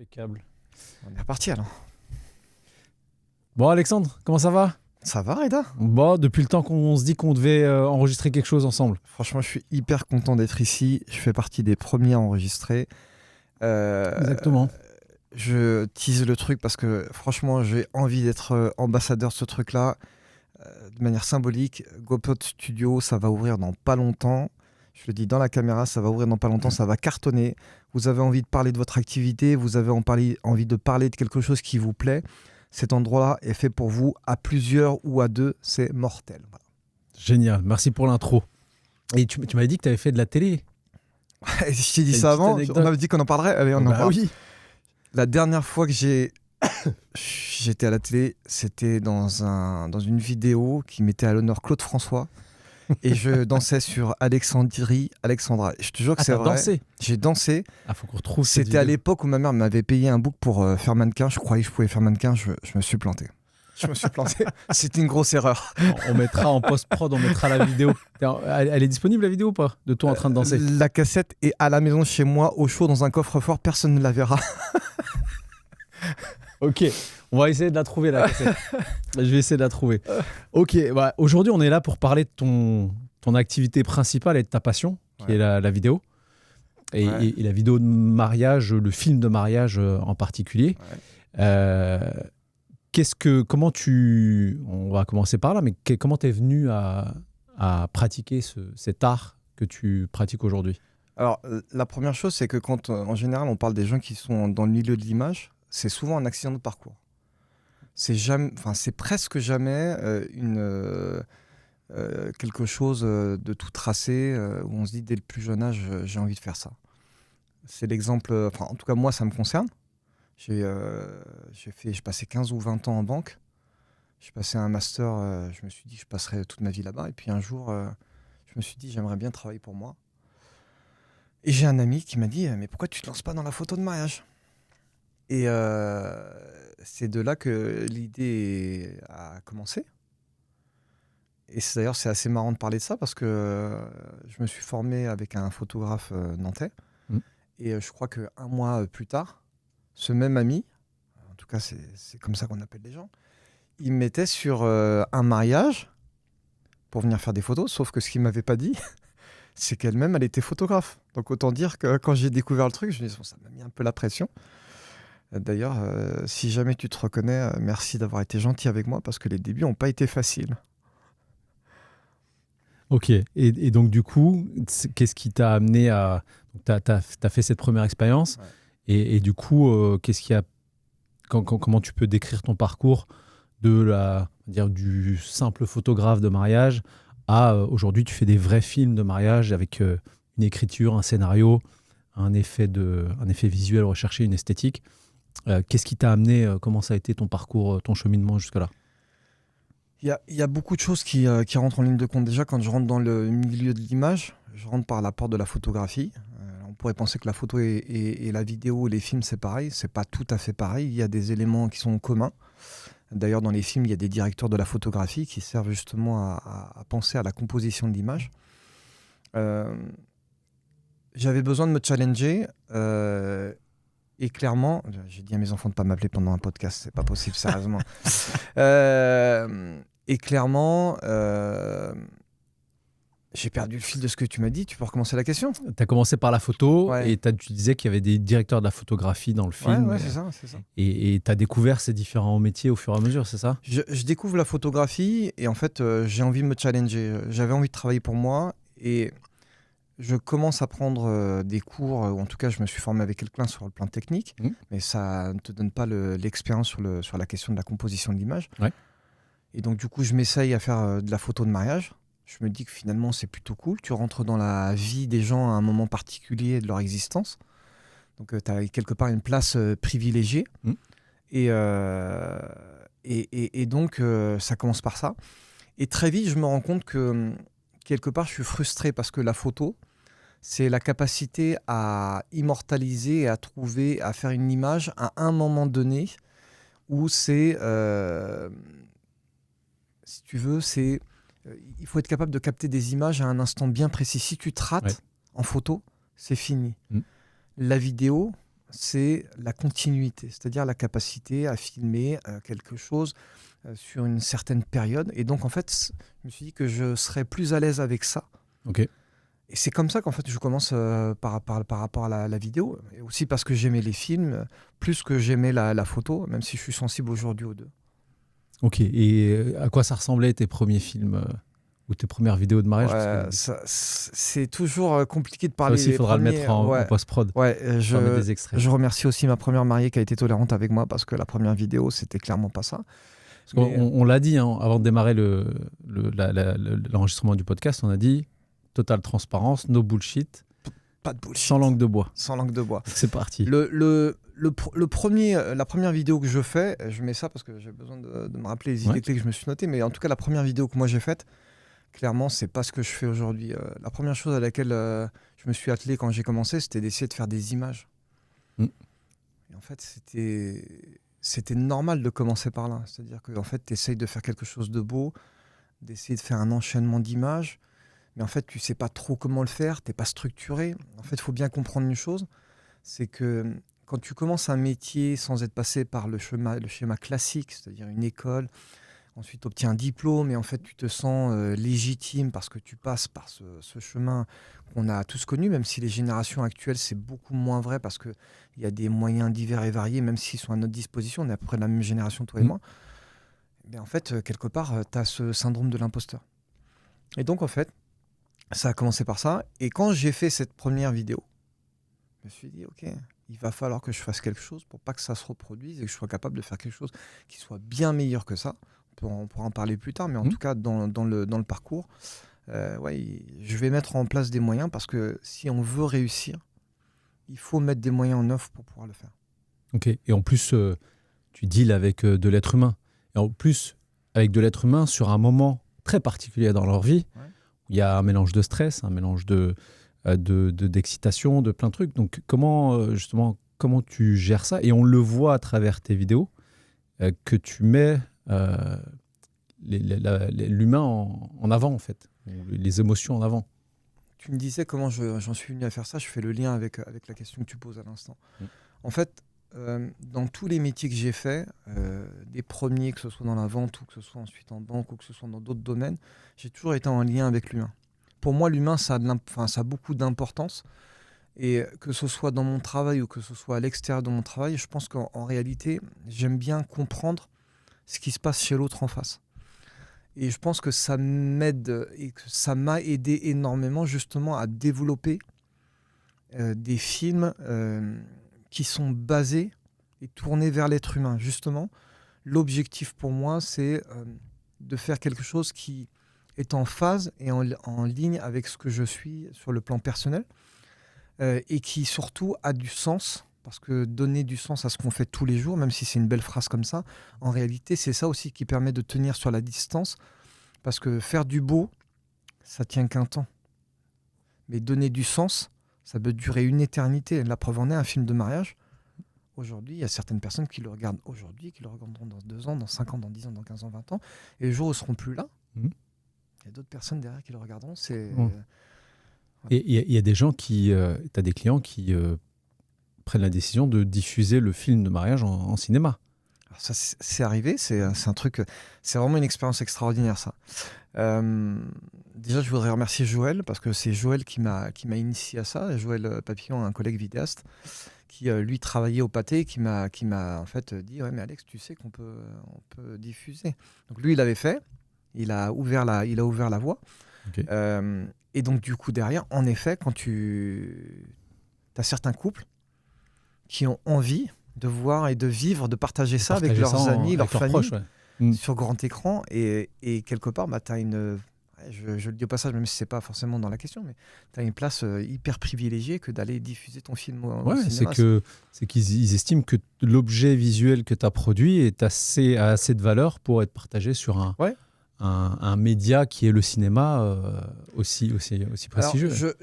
Impeccable. On est reparti alors. Bon, Alexandre, comment ça va? Ça va, Reda? Bon, depuis le temps qu'on se dit qu'on devait enregistrer quelque chose ensemble. Franchement, je suis hyper content d'être ici. Je fais partie des premiers à enregistrer. Exactement. Je tease le truc parce que franchement, j'ai envie d'être ambassadeur de ce truc-là. De manière symbolique, GoPod Studio, ça va ouvrir dans pas longtemps. Je le dis dans la caméra, ça va ouvrir dans pas longtemps, ça va cartonner. Vous avez envie de parler de votre activité, vous avez envie de parler de quelque chose qui vous plaît. Cet endroit-là est fait pour vous, à plusieurs ou à deux, c'est mortel. Voilà. Génial, merci pour l'intro. Et tu m'avais dit que tu avais fait de la télé. Je t'ai dit ça avant, on avait dit qu'on en parlerait. Allez, on en parle. Oui. La dernière fois que j'étais à la télé, c'était dans une vidéo qui mettait à l'honneur Claude François. Et je dansais sur Alexandra. Je te jure que c'est vrai. Dansé. J'ai dansé. Ah, faut qu'on retrouve. C'était à l'époque où ma mère m'avait payé un book pour faire mannequin. Je croyais que je pouvais faire mannequin. Je me suis planté. C'était une grosse erreur. On mettra en post-prod, on mettra la vidéo. Elle est disponible la vidéo ou pas? De toi en train de danser? La cassette est à la maison chez moi, au chaud, dans un coffre-fort. Personne ne la verra. Ok, on va essayer de la trouver la cassette. Je vais essayer de la trouver. Ok, bah, aujourd'hui on est là pour parler de ton activité principale et de ta passion, qui est la vidéo. Et la vidéo de mariage, le film de mariage en particulier. Ouais. On va commencer par là, mais comment tu es venu à pratiquer cet art que tu pratiques aujourd'hui? Alors, la première chose, c'est que quand, en général, on parle des gens qui sont dans le milieu de l'image, c'est souvent un accident de parcours. C'est presque jamais quelque chose de tout tracé où on se dit dès le plus jeune âge, j'ai envie de faire ça. C'est l'exemple, en tout cas moi ça me concerne. J'ai passé 15 ou 20 ans en banque. J'ai passé un master, je me suis dit que je passerais toute ma vie là-bas. Et puis un jour, je me suis dit j'aimerais bien travailler pour moi. Et j'ai un ami qui m'a dit mais pourquoi tu te lances pas dans la photo de mariage? Et c'est de là que l'idée a commencé. Et d'ailleurs, c'est assez marrant de parler de ça parce que je me suis formé avec un photographe nantais. Et je crois qu'un mois plus tard, ce même ami, en tout cas c'est comme ça qu'on appelle les gens, il me mettait sur un mariage pour venir faire des photos. Sauf que ce qu'il ne m'avait pas dit, c'est qu'elle-même, elle était photographe. Donc autant dire que quand j'ai découvert le truc, je me dis, ça m'a mis un peu la pression. D'ailleurs, si jamais tu te reconnais, merci d'avoir été gentil avec moi parce que les débuts n'ont pas été faciles. Ok, et donc du coup, qu'est-ce qui t'a amené à... Tu as fait cette première expérience, et du coup, comment tu peux décrire ton parcours du simple photographe de mariage à aujourd'hui tu fais des vrais films de mariage avec une écriture, un scénario, un effet visuel recherché, une esthétique. Qu'est-ce qui t'a amené, comment ça a été ton parcours, ton cheminement jusque-là? Il y a beaucoup de choses qui rentrent en ligne de compte. Déjà, quand je rentre dans le milieu de l'image, je rentre par la porte de la photographie. On pourrait penser que la photo et la vidéo, les films, c'est pareil. C'est pas tout à fait pareil. Il y a des éléments qui sont communs. D'ailleurs, dans les films, il y a des directeurs de la photographie qui servent justement à penser à la composition de l'image. J'avais besoin de me challenger. Et clairement, j'ai dit à mes enfants de ne pas m'appeler pendant un podcast, c'est pas possible, sérieusement. Et clairement, j'ai perdu le fil de ce que tu m'as dit. Tu peux recommencer la question? Tu as commencé par la photo, et tu disais qu'il y avait des directeurs de la photographie dans le film. Ouais, c'est ça. Et tu as découvert ces différents métiers au fur et à mesure, c'est ça? Je découvre la photographie et en fait, j'ai envie de me challenger. J'avais envie de travailler pour moi et je commence à prendre des cours, ou en tout cas, je me suis formé avec quelqu'un sur le plan technique, mais ça ne te donne pas l'expérience sur la question de la composition de l'image. Ouais. Et donc, du coup, je m'essaye à faire de la photo de mariage. Je me dis que finalement, c'est plutôt cool. Tu rentres dans la vie des gens à un moment particulier de leur existence. Donc, tu as quelque part une place privilégiée. Et donc, ça commence par ça. Et très vite, je me rends compte que quelque part, je suis frustré parce que la photo, c'est la capacité à immortaliser, à trouver, à faire une image à un moment donné où c'est, si tu veux, il faut être capable de capter des images à un instant bien précis. Si tu te rates en photo, c'est fini. La vidéo, c'est la continuité, c'est-à-dire la capacité à filmer quelque chose sur une certaine période. Et donc, en fait, je me suis dit que je serais plus à l'aise avec ça. Ok. Et c'est comme ça qu'en fait, je commence par rapport à la vidéo. Et aussi parce que j'aimais les films, plus que j'aimais la photo, même si je suis sensible aujourd'hui aux deux. Ok. Et à quoi ça ressemblait tes premiers films ou tes premières vidéos de mariage? Ouais, c'est toujours compliqué de Ça parler aussi, il des faudra le premiers. mettre en post-prod. Ouais, On va mettre des extraits. je remercie aussi ma première mariée qui a été tolérante avec moi parce que la première vidéo, c'était clairement pas ça. On l'a dit avant de démarrer l'enregistrement du podcast, on a dit totale transparence, no bullshit, pas de bullshit. sans langue de bois. Sans langue de bois. C'est parti. La première vidéo que je fais, je mets ça parce que j'ai besoin de me rappeler les idées clés que je me suis notées, mais en tout cas, la première vidéo que moi j'ai faite, clairement, c'est pas ce que je fais aujourd'hui. La première chose à laquelle je me suis attelé quand j'ai commencé, c'était d'essayer de faire des images. Et en fait, c'était normal de commencer par là. C'est-à-dire que en fait, tu essayes de faire quelque chose de beau, d'essayer de faire un enchaînement d'images, mais en fait, tu sais pas trop comment le faire, tu n'es pas structuré. En fait, il faut bien comprendre une chose, c'est que quand tu commences un métier sans être passé par le schéma classique, c'est-à-dire une école, ensuite tu obtiens un diplôme et en fait tu te sens légitime parce que tu passes par ce chemin qu'on a tous connu, même si les générations actuelles c'est beaucoup moins vrai parce qu'il y a des moyens divers et variés, même s'ils sont à notre disposition, on est à peu près de la même génération toi et moi. Mais en fait, quelque part, tu as ce syndrome de l'imposteur. Et donc en fait, ça a commencé par ça. Et quand j'ai fait cette première vidéo, je me suis dit, ok, il va falloir que je fasse quelque chose pour pas que ça se reproduise et que je sois capable de faire quelque chose qui soit bien meilleur que ça. On pourra en parler plus tard, mais en tout cas, dans le parcours, je vais mettre en place des moyens parce que si on veut réussir, il faut mettre des moyens en œuvre pour pouvoir le faire. Ok. Et en plus, tu deals avec de l'être humain. Et en plus, avec de l'être humain sur un moment très particulier dans leur vie, où il y a un mélange de stress, un mélange d'excitation, de plein de trucs. Donc, comment tu gères ça? Et on le voit à travers tes vidéos que tu mets l'humain en avant, en fait, les émotions en avant. Tu me disais comment j'en suis venu à faire ça. Je fais le lien avec la question que tu poses à l'instant. En fait, dans tous les métiers que j'ai faits, des premiers, que ce soit dans la vente ou que ce soit ensuite en banque ou que ce soit dans d'autres domaines, j'ai toujours été en lien avec l'humain. Pour moi, l'humain, ça a beaucoup d'importance. Et que ce soit dans mon travail ou que ce soit à l'extérieur de mon travail, je pense qu'en réalité, j'aime bien comprendre ce qui se passe chez l'autre en face. Et je pense que ça m'aide et que ça m'a aidé énormément justement à développer des films qui sont basés et tournés vers l'être humain. Justement, l'objectif pour moi, c'est de faire quelque chose qui est en phase et en ligne avec ce que je suis sur le plan personnel et qui surtout a du sens. Parce que donner du sens à ce qu'on fait tous les jours, même si c'est une belle phrase comme ça, en réalité, c'est ça aussi qui permet de tenir sur la distance. Parce que faire du beau, ça tient qu'un temps. Mais donner du sens, ça peut durer une éternité. La preuve en est, un film de mariage. Aujourd'hui, il y a certaines personnes qui le regardent aujourd'hui, qui le regarderont dans 2 ans, dans 5 ans, dans 10 ans, dans 15 ans, 20 ans. Et le jour où ils ne seront plus là, il y a d'autres personnes derrière qui le regarderont. Et il y a des gens tu as des clients qui prennent la décision de diffuser le film de mariage en cinéma. Alors ça, c'est arrivé, c'est un truc, c'est vraiment une expérience extraordinaire ça. Déjà, je voudrais remercier Joël parce que c'est Joël qui m'a initié à ça. Joël Papillon, un collègue vidéaste, qui lui travaillait au Pathé, qui m'a en fait dit ouais mais Alex, tu sais qu'on peut diffuser. Donc lui, il l'avait fait, il a ouvert la voie. Okay. Et donc du coup derrière, en effet, quand tu as certains couples qui ont envie de voir et de vivre, de partager ça avec leurs amis, leurs familles, proches, sur grand écran. Et quelque part, tu as une... Je le dis au passage, même si ce n'est pas forcément dans la question, mais tu as une place hyper privilégiée que d'aller diffuser ton film au cinéma. C'est qu'ils estiment que l'objet visuel que tu as produit a assez de valeur pour être partagé sur un média qui est le cinéma aussi prestigieux. Alors,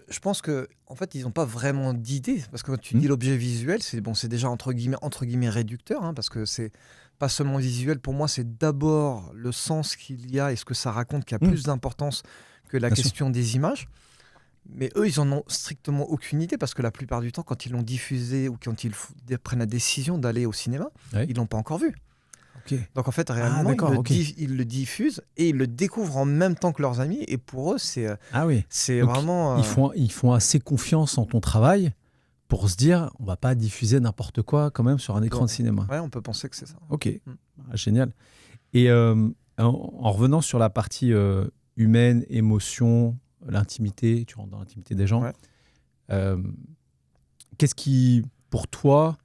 je pense que en fait ils n'ont pas vraiment d'idée parce que quand tu dis l'objet visuel, c'est déjà entre guillemets réducteur parce que c'est pas seulement visuel. Pour moi, c'est d'abord le sens qu'il y a et ce que ça raconte qui a plus d'importance que la question des images. Mais eux, ils en ont strictement aucune idée parce que la plupart du temps, quand ils l'ont diffusé ou quand ils prennent la décision d'aller au cinéma, ils l'ont pas encore vu. Okay. Donc en fait, réellement, ils le diffusent et ils le découvrent en même temps que leurs amis. Et pour eux, c'est vraiment... Ils font assez confiance en ton travail pour se dire, on va pas diffuser n'importe quoi quand même sur un écran de cinéma. Ouais, on peut penser que c'est ça. Ok, génial. Et en revenant sur la partie humaine, émotion, l'intimité, tu rentres dans l'intimité des gens, qu'est-ce qui, pour toi,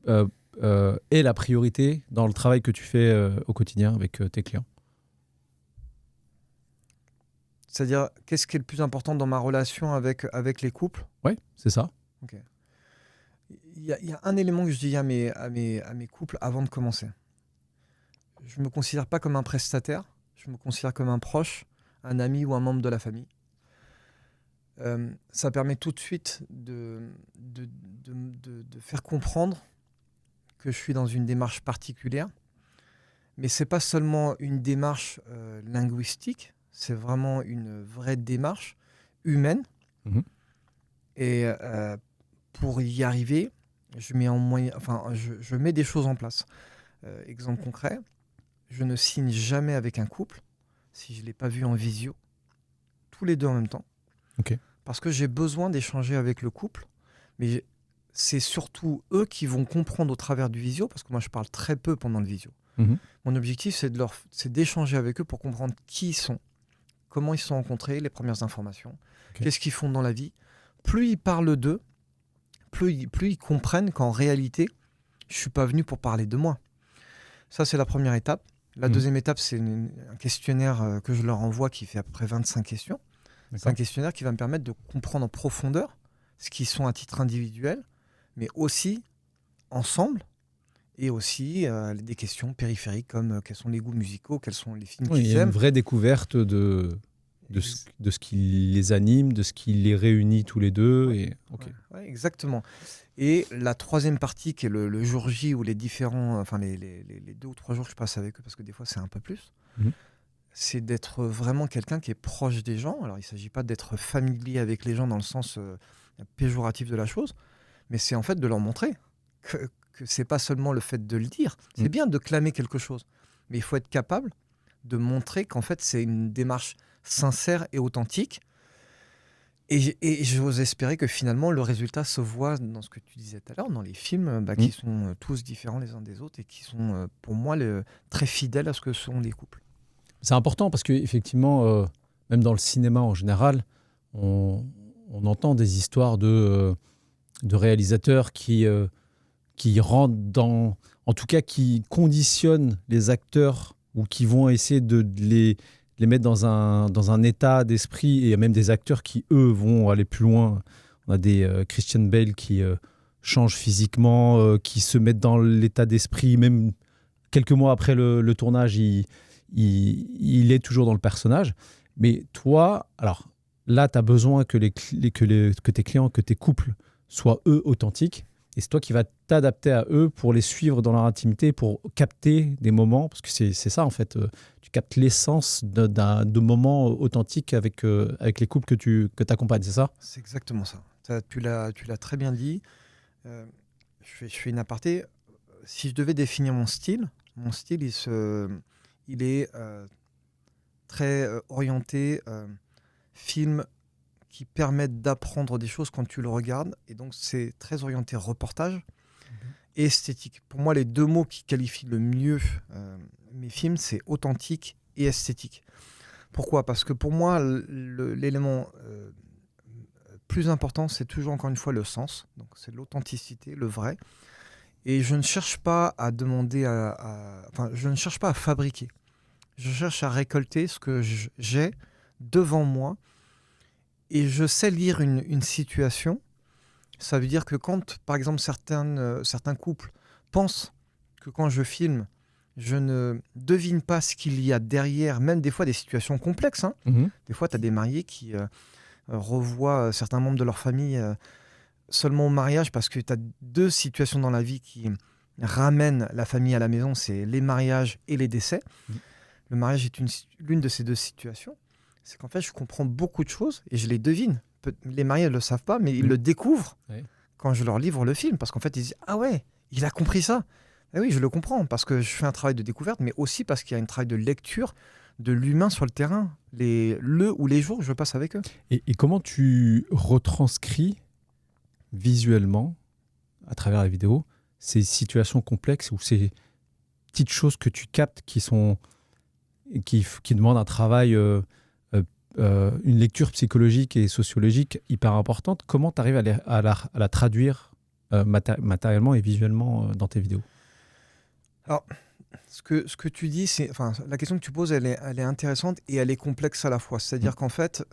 est la priorité dans le travail que tu fais au quotidien avec tes clients? C'est-à-dire, qu'est-ce qui est le plus important dans ma relation avec les couples? Oui, c'est ça. Okay. Il y a un élément que je dis à mes couples avant de commencer. Je ne me considère pas comme un prestataire, je me considère comme un proche, un ami ou un membre de la famille. Ça permet tout de suite de faire comprendre que je suis dans une démarche particulière. Mais ce n'est pas seulement une démarche linguistique, c'est vraiment une vraie démarche humaine. Mmh. Et pour y arriver, je mets des choses en place. Exemple concret, je ne signe jamais avec un couple si je ne l'ai pas vu en visio, tous les deux en même temps. Okay. Parce que j'ai besoin d'échanger avec le couple, mais c'est surtout eux qui vont comprendre au travers du visio, parce que moi je parle très peu pendant le visio. Mmh. Mon objectif, c'est d'échanger avec eux pour comprendre qui ils sont, comment ils se sont rencontrés, les premières informations, qu'est-ce qu'ils font dans la vie. Plus ils parlent d'eux, plus ils comprennent qu'en réalité, je ne suis pas venu pour parler de moi. Ça, c'est la première étape. La deuxième étape, c'est un questionnaire que je leur envoie qui fait à peu près 25 questions. C'est un questionnaire qui va me permettre de comprendre en profondeur ce qu'ils sont à titre individuel, mais aussi ensemble, et aussi des questions périphériques comme quels sont les goûts musicaux, quels sont les films qu'ils aiment. Il y a une vraie découverte de ce qui les anime, de ce qui les réunit tous les deux. Ouais, exactement. Et la troisième partie, qui est le jour J, ou les différents, les 2 ou 3 jours que je passe avec eux, parce que des fois c'est un peu plus, c'est d'être vraiment quelqu'un qui est proche des gens. Alors il ne s'agit pas d'être familier avec les gens dans le sens péjoratif de la chose, mais c'est en fait de leur montrer que ce n'est pas seulement le fait de le dire. C'est bien de clamer quelque chose, mais il faut être capable de montrer qu'en fait c'est une démarche sincère et authentique. Et j'ose espérer que finalement le résultat se voit dans ce que tu disais tout à l'heure, dans les films qui sont tous différents les uns des autres et qui sont pour moi très fidèles à ce que sont les couples. C'est important parce qu'effectivement, même dans le cinéma en général, on entend des histoires de réalisateurs qui rentrent dans... En tout cas, qui conditionnent les acteurs ou qui vont essayer de les mettre dans un état d'esprit. Et il y a même des acteurs qui, eux, vont aller plus loin. On a des Christian Bale qui changent physiquement, qui se mettent dans l'état d'esprit. Même quelques mois après le tournage, il est toujours dans le personnage. Mais toi, alors là, tu as besoin que tes clients, que tes couples soient, eux, authentiques. Et c'est toi qui vas t'adapter à eux pour les suivre dans leur intimité, pour capter des moments, parce que c'est ça en fait, tu captes l'essence de moments authentiques avec les couples que tu accompagnes, c'est ça? C'est exactement ça. Tu l'as très bien dit. Je fais une aparté. Si je devais définir mon style, il est très orienté film qui permettent d'apprendre des choses quand tu le regardes. Et donc, c'est très orienté reportage et esthétique. Pour moi, les 2 mots qui qualifient le mieux mes films, c'est authentique et esthétique. Pourquoi ? Parce que pour moi, l'élément plus important, c'est toujours, encore une fois, le sens. Donc, c'est l'authenticité, le vrai. Et je ne cherche pas à demander je ne cherche pas à fabriquer. Je cherche à récolter ce que j'ai devant moi. Et je sais lire une situation. Ça veut dire que quand, par exemple, certains couples pensent que quand je filme, je ne devine pas ce qu'il y a derrière, même des fois des situations complexes. Des fois, tu as des mariés qui revoient certains membres de leur famille seulement au mariage, parce que tu as 2 situations dans la vie qui ramènent la famille à la maison, c'est les mariages et les décès. Le mariage est l'une de ces 2 situations. c'est qu'en fait, je comprends beaucoup de choses et je les devine. Les mariés ne le savent pas, mais ils le découvrent quand je leur livre le film. Parce qu'en fait, ils disent « Ah ouais, il a compris ça !» Et oui, je le comprends, parce que je fais un travail de découverte, mais aussi parce qu'il y a un travail de lecture de l'humain sur le terrain, les jours que je passe avec eux. Et comment tu retranscris visuellement, à travers la vidéo, ces situations complexes ou ces petites choses que tu captes qui demandent un travail, une lecture psychologique et sociologique hyper importante. Comment tu arrives à la traduire matériellement et visuellement dans tes vidéos? Alors, ce que tu dis, la question que tu poses, elle est intéressante et elle est complexe à la fois. C'est-à-dire qu'en fait,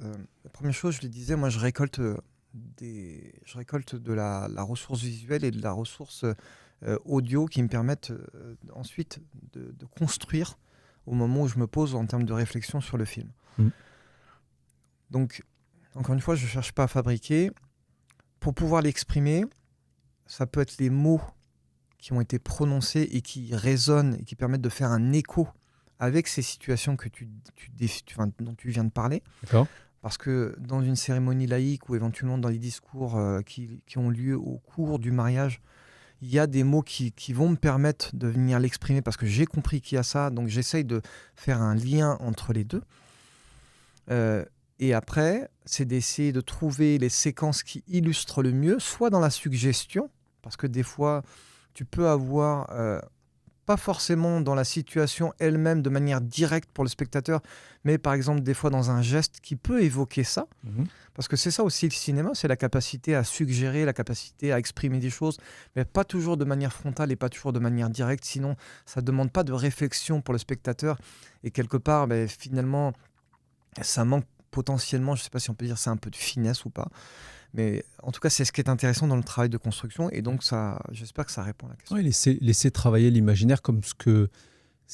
la première chose, je le disais, moi, je récolte de la ressource visuelle et de la ressource audio qui me permettent ensuite de construire au moment où je me pose en termes de réflexion sur le film. Donc, encore une fois, je ne cherche pas à fabriquer. Pour pouvoir l'exprimer, ça peut être les mots qui ont été prononcés et qui résonnent et qui permettent de faire un écho avec ces situations dont tu viens de parler. D'accord. Parce que dans une cérémonie laïque ou éventuellement dans les discours qui ont lieu au cours du mariage, il y a des mots qui vont me permettre de venir l'exprimer parce que j'ai compris qu'il y a ça, donc j'essaye de faire un lien entre les deux. Et après, c'est d'essayer de trouver les séquences qui illustrent le mieux, soit dans la suggestion, parce que des fois, tu peux avoir, pas forcément dans la situation elle-même de manière directe pour le spectateur, mais par exemple des fois dans un geste qui peut évoquer ça. Parce que c'est ça aussi le cinéma, c'est la capacité à suggérer, la capacité à exprimer des choses, mais pas toujours de manière frontale et pas toujours de manière directe, sinon ça ne demande pas de réflexion pour le spectateur. Et quelque part, finalement, ça manque potentiellement, je ne sais pas si on peut dire c'est un peu de finesse ou pas. Mais en tout cas, c'est ce qui est intéressant dans le travail de construction. Et donc, j'espère que ça répond à la question. Oui, laisser travailler l'imaginaire comme ce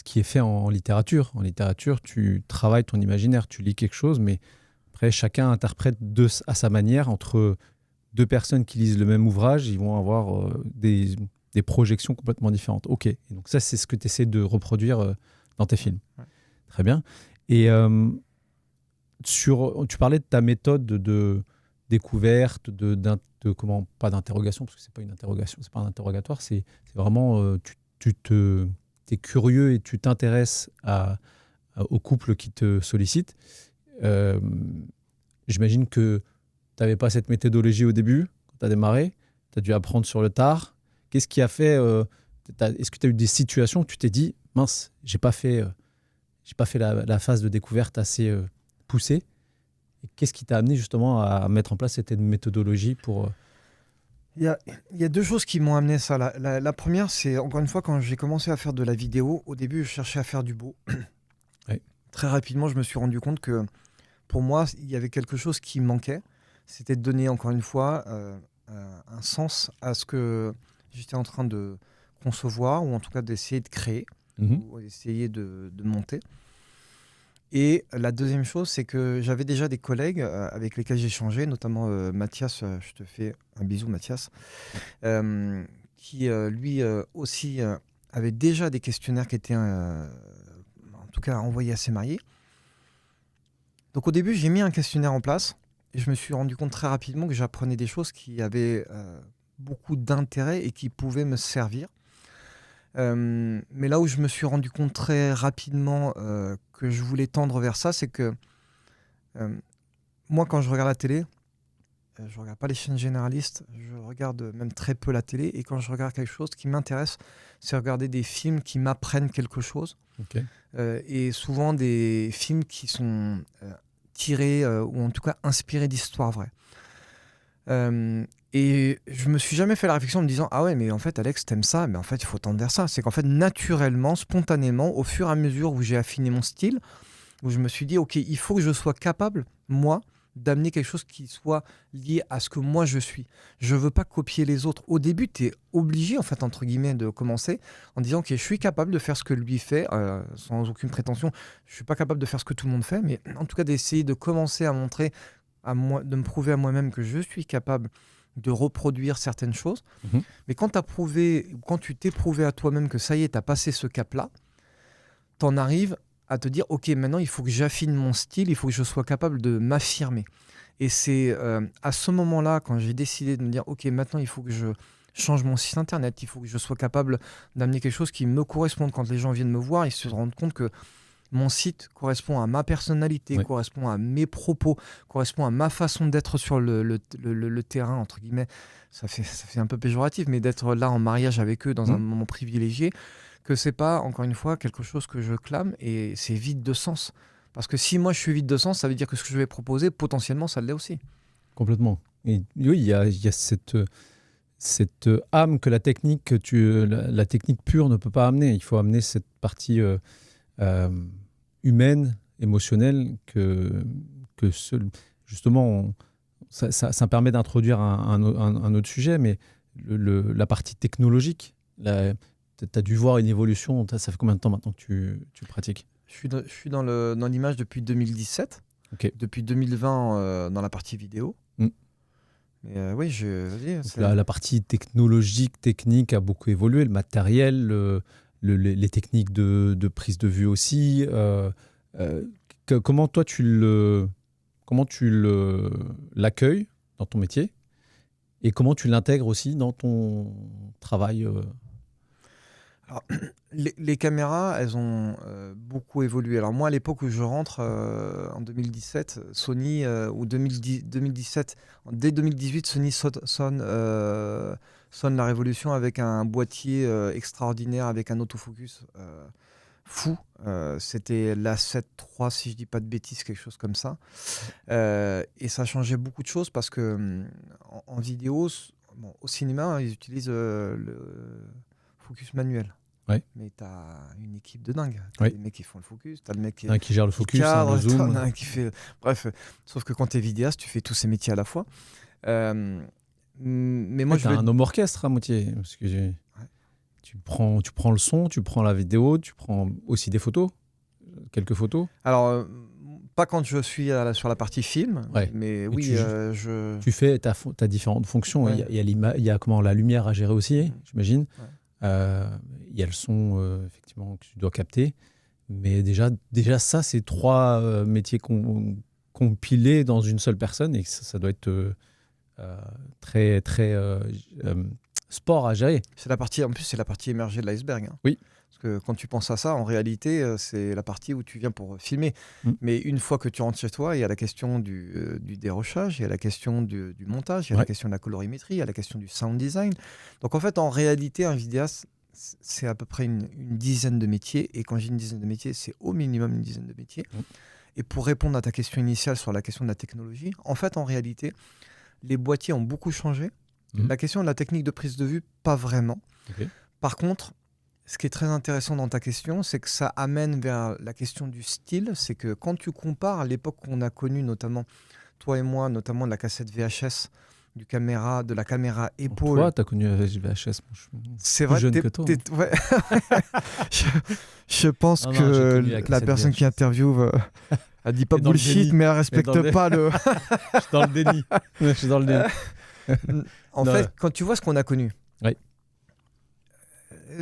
qui est fait en littérature. En littérature, tu travailles ton imaginaire, tu lis quelque chose, mais après, chacun interprète à sa manière. Entre deux personnes qui lisent le même ouvrage, ils vont avoir des projections complètement différentes. OK. Et donc ça, c'est ce que tu essaies de reproduire dans tes films. Ouais. Très bien. Et tu parlais de ta méthode de découverte, pas d'interrogation, parce que c'est pas une interrogation, c'est pas un interrogatoire, c'est vraiment tu es curieux et tu t'intéresses au couple qui te sollicite. J'imagine que tu n'avais pas cette méthodologie au début, quand tu as démarré, tu as dû apprendre sur le tard. Qu'est-ce qui a fait est-ce que tu as eu des situations où tu t'es dit mince, j'ai pas fait la phase de découverte assez poussée? Et qu'est-ce qui t'a amené justement à mettre en place cette méthodologie pour... Il y a deux choses qui m'ont amené ça. La première, c'est encore une fois, quand j'ai commencé à faire de la vidéo, au début, je cherchais à faire du beau. Ouais. Très rapidement, je me suis rendu compte que pour moi, il y avait quelque chose qui manquait. C'était de donner, encore une fois, un sens à ce que j'étais en train de concevoir, ou en tout cas d'essayer de créer, ou essayer de monter. Et la deuxième chose, c'est que j'avais déjà des collègues avec lesquels j'échangeais, notamment Mathias, je te fais un bisou Mathias, qui lui aussi avait déjà des questionnaires qui étaient en tout cas envoyés à ses mariés. Donc au début, j'ai mis un questionnaire en place et je me suis rendu compte très rapidement que j'apprenais des choses qui avaient beaucoup d'intérêt et qui pouvaient me servir. Mais là où je me suis rendu compte très rapidement que je voulais tendre vers ça, c'est que moi, quand je regarde la télé, je regarde pas les chaînes généralistes, je regarde même très peu la télé, et quand je regarde quelque chose qui m'intéresse, c'est regarder des films qui m'apprennent quelque chose. Okay. Et souvent des films qui sont tirés ou en tout cas inspirés d'histoires vraies. Et je me suis jamais fait la réflexion en me disant ah ouais, mais en fait Alex, t'aimes ça, mais en fait il faut tendre vers ça. C'est qu'en fait naturellement, spontanément, au fur et à mesure où j'ai affiné mon style, où je me suis dit ok, il faut que je sois capable, moi, d'amener quelque chose qui soit lié à ce que moi je suis. Je veux pas copier les autres. Au début, tu es obligé, en fait, entre guillemets, de commencer en disant ok, je suis capable de faire ce que lui fait, sans aucune prétention. Je suis pas capable de faire ce que tout le monde fait, mais en tout cas d'essayer de commencer à montrer à moi, de me prouver à moi-même que je suis capable de reproduire certaines choses. Mais quand tu t'es prouvé à toi-même que ça y est, tu as passé ce cap-là, tu en arrives à te dire, ok, maintenant il faut que j'affine mon style, il faut que je sois capable de m'affirmer. Et c'est à ce moment-là, quand j'ai décidé de me dire, ok, maintenant il faut que je change mon site internet, il faut que je sois capable d'amener quelque chose qui me corresponde. Quand les gens viennent me voir, ils se rendent compte que mon site correspond à ma personnalité, Oui. correspond à mes propos, correspond à ma façon d'être sur le terrain, entre guillemets. Ça fait un peu péjoratif, mais d'être là en mariage avec eux dans un moment privilégié, que c'est pas, encore une fois, quelque chose que je clame et c'est vide de sens. Parce que si moi je suis vide de sens, ça veut dire que ce que je vais proposer, potentiellement, ça l'est aussi. Complètement. Et oui, il y a cette âme que la technique, la technique pure ne peut pas amener. Il faut amener cette partie humaine, émotionnelle, justement, ça permet d'introduire un autre sujet, mais la partie technologique, tu as dû voir une évolution. Ça fait combien de temps maintenant que tu pratiques? Je suis dans l'image depuis 2017. Okay. Depuis 2020 dans la partie vidéo. Mais oui, la partie technique a beaucoup évolué, le matériel, les techniques de prise de vue aussi. Comment toi tu l'accueilles dans ton métier et comment tu l'intègres aussi dans ton travail? Alors, les caméras, elles ont beaucoup évolué. Alors moi, à l'époque où je rentre, en 2017, Sony, ou 2017, dès 2018, Sony sonne la révolution avec un boîtier extraordinaire, avec un autofocus fou. C'était l'A7 III, si je dis pas de bêtises, quelque chose comme ça. Et ça changeait beaucoup de choses parce que en vidéo, au cinéma, ils utilisent le focus manuel. Ouais. Mais tu as une équipe de dingue. Tu as les mecs qui font le focus, tu as le mec qui gère le focus, cadre, le zoom. Un qui fait... Bref, sauf que quand tu es vidéaste, tu fais tous ces métiers à la fois. Mais moi, tu as un homme orchestre à moitié. Parce que tu prends le son, tu prends la vidéo, tu prends aussi des photos, quelques photos. Alors, pas quand je suis sur la partie film, mais oui, tu fais ta différentes fonctions. Ouais. Il y a la lumière à gérer aussi, j'imagine. Il y a le son, effectivement, que tu dois capter. Mais déjà ça, c'est 3 métiers compilés dans une seule personne et ça doit être très, très sport à gérer. En plus, c'est la partie émergée de l'iceberg. Hein. Oui. Parce que quand tu penses à ça, en réalité, c'est la partie où tu viens pour filmer. Mais une fois que tu rentres chez toi, il y a la question du dérochage, il y a la question du montage, il y a la question de la colorimétrie, il y a la question du sound design. Donc en fait, en réalité, un vidéaste, c'est à peu près une dizaine de métiers. Et quand j'ai une dizaine de métiers, c'est au minimum une dizaine de métiers. Et pour répondre à ta question initiale sur la question de la technologie, en fait, en réalité, les boîtiers ont beaucoup changé. La question de la technique de prise de vue, pas vraiment. Okay. Par contre, ce qui est très intéressant dans ta question, c'est que ça amène vers la question du style. C'est que quand tu compares à l'époque qu'on a connue, notamment toi et moi, notamment de la cassette VHS, de la caméra épaule. Toi, tu as connu la VHS. C'est vrai, jeune que toi. Ouais. je pense que la personne qui interviewe elle dit pas bullshit, mais elle respecte pas le... Je suis dans le déni. Je suis dans le déni. En fait, quand tu vois ce qu'on a connu,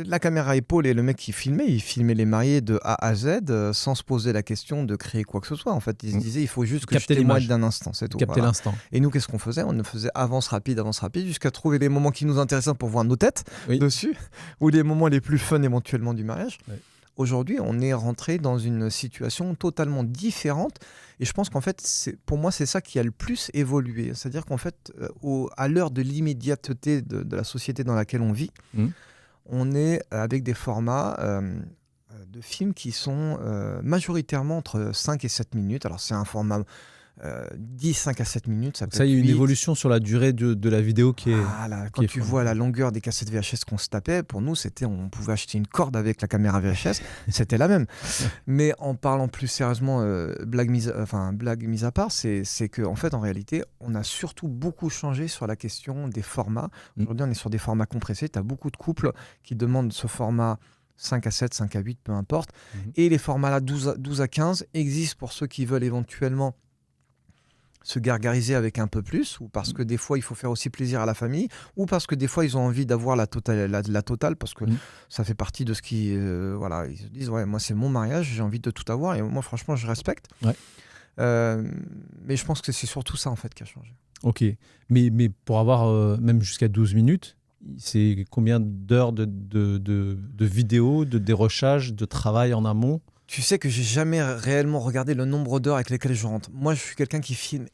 la caméra épaule et le mec qui filmait, il filmait les mariés de A à Z sans se poser la question de créer quoi que ce soit. En fait, il se disait, il faut juste que je témoigne d'un instant, c'est tout. Capter l'instant. Et nous, qu'est-ce qu'on faisait? On faisait avance rapide, jusqu'à trouver les moments qui nous intéressaient pour voir nos têtes dessus, ou les moments les plus fun éventuellement du mariage. Aujourd'hui, on est rentré dans une situation totalement différente. Et je pense qu'en fait, pour moi, c'est ça qui a le plus évolué. C'est-à-dire qu'en fait, à l'heure de l'immédiateté de la société dans laquelle on vit, on est avec des formats de films qui sont majoritairement entre 5 et 7 minutes. Alors, c'est un format 5 à 7 minutes. Ça, il y a une évolution sur la durée de la vidéo qui est... Quand tu vois la longueur des cassettes VHS qu'on se tapait, pour nous, on pouvait acheter une corde avec la caméra VHS, c'était la même. Mais en parlant plus sérieusement, blague mise à part, c'est que en fait, en réalité, on a surtout beaucoup changé sur la question des formats. Aujourd'hui, on est sur des formats compressés. Tu as beaucoup de couples qui demandent ce format 5 à 7, 5 à 8, peu importe. Et les formats là, 12 à 15 existent pour ceux qui veulent éventuellement se gargariser avec un peu plus, ou parce que des fois il faut faire aussi plaisir à la famille, ou parce que des fois ils ont envie d'avoir la totale, parce que ça fait partie de ce qui... voilà, ils se disent, ouais, moi c'est mon mariage, j'ai envie de tout avoir, et moi franchement je respecte. Ouais. Mais je pense que c'est surtout ça en fait qui a changé. Ok, mais pour avoir même jusqu'à 12 minutes, c'est combien d'heures de vidéos, de dérochage, de travail en amont? Tu sais que j'ai jamais réellement regardé le nombre d'heures avec lesquelles je rentre. Moi, je suis quelqu'un qui filme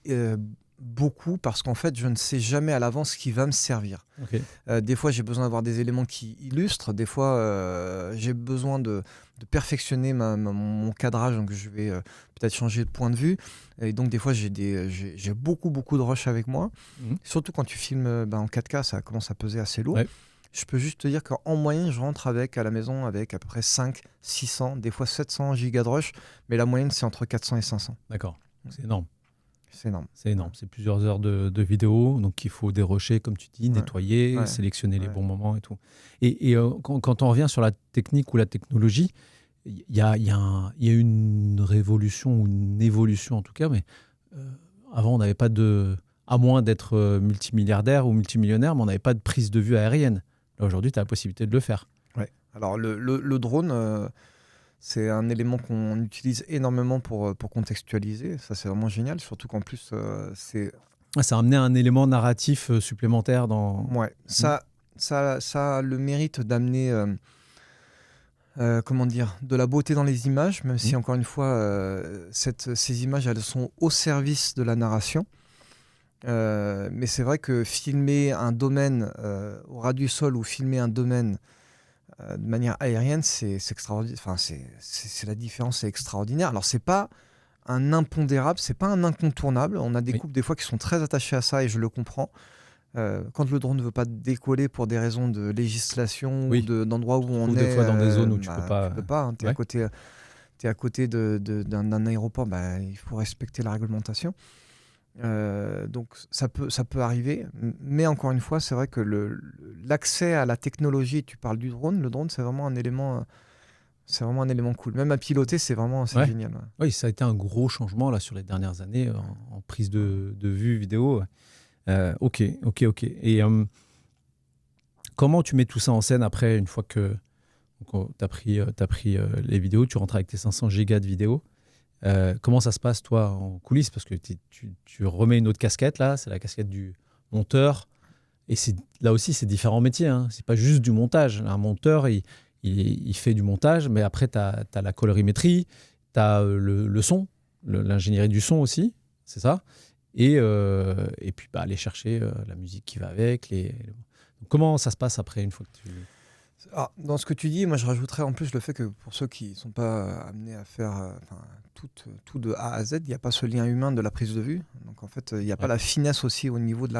beaucoup parce qu'en fait, je ne sais jamais à l'avance ce qui va me servir. Okay. Des fois, j'ai besoin d'avoir des éléments qui illustrent. Des fois, j'ai besoin de perfectionner mon cadrage. Donc, je vais peut-être changer de point de vue. Et donc, des fois, j'ai beaucoup de rush avec moi. Surtout quand tu filmes en 4K, ça commence à peser assez lourd. Ouais. Je peux juste te dire qu'en moyenne, je rentre à la maison avec à peu près 5, 600, des fois 700 gigas de rush, mais la moyenne, c'est entre 400 et 500. D'accord, c'est énorme. C'est énorme. C'est énorme, c'est plusieurs heures de vidéo, donc il faut dérocher, comme tu dis, nettoyer, sélectionner les bons moments et tout. Et quand on revient sur la technique ou la technologie, il y a une révolution, ou une évolution en tout cas, mais avant, on n'avait pas de... À moins d'être multimilliardaire ou multimillionnaire, mais on n'avait pas de prise de vue aérienne. Là, aujourd'hui, tu as la possibilité de le faire. Ouais. Alors, le drone, c'est un élément qu'on utilise énormément pour contextualiser. Ça, c'est vraiment génial. Surtout qu'en plus, c'est... Ça a amené un élément narratif supplémentaire dans... Ouais. Ça a le mérite d'amener... comment dire, de la beauté dans les images, même si, encore une fois, ces images, elles sont au service de la narration. Mais c'est vrai que filmer un domaine au ras du sol ou filmer un domaine de manière aérienne, c'est extraordinaire. Enfin, c'est la différence, c'est extraordinaire. Alors, c'est pas un impondérable, c'est pas un incontournable. On a des couples des fois qui sont très attachés à ça et je le comprends. Quand le drone ne veut pas décoller pour des raisons de législation ou d'endroits où on est... des fois dans des zones où tu peux pas... Tu peux pas, hein, t'es à côté d'un aéroport, il faut respecter la réglementation. Donc ça peut arriver, mais encore une fois, c'est vrai que l'accès à la technologie, tu parles du drone, le drone c'est vraiment un élément cool. Même à piloter, c'est vraiment génial. Ouais. Oui, ça a été un gros changement là sur les dernières années en prise de vue vidéo. Ok. Et comment tu mets tout ça en scène après, une fois que tu as pris les vidéos, tu rentres avec tes 500 gigas de vidéos? Comment ça se passe, toi, en coulisses? Parce que tu remets une autre casquette, là, c'est la casquette du monteur. Et là aussi, c'est différents métiers. Hein. C'est pas juste du montage. Un monteur, il fait du montage, mais après, tu as la colorimétrie, tu as le son, l'ingénierie du son aussi, c'est ça. Et puis, aller chercher la musique qui va avec. Comment ça se passe après, une fois que tu... Alors, dans ce que tu dis, moi je rajouterais en plus le fait que pour ceux qui ne sont pas amenés à faire tout de A à Z, il n'y a pas ce lien humain de la prise de vue. Donc en fait, il n'y a pas la finesse aussi au niveau de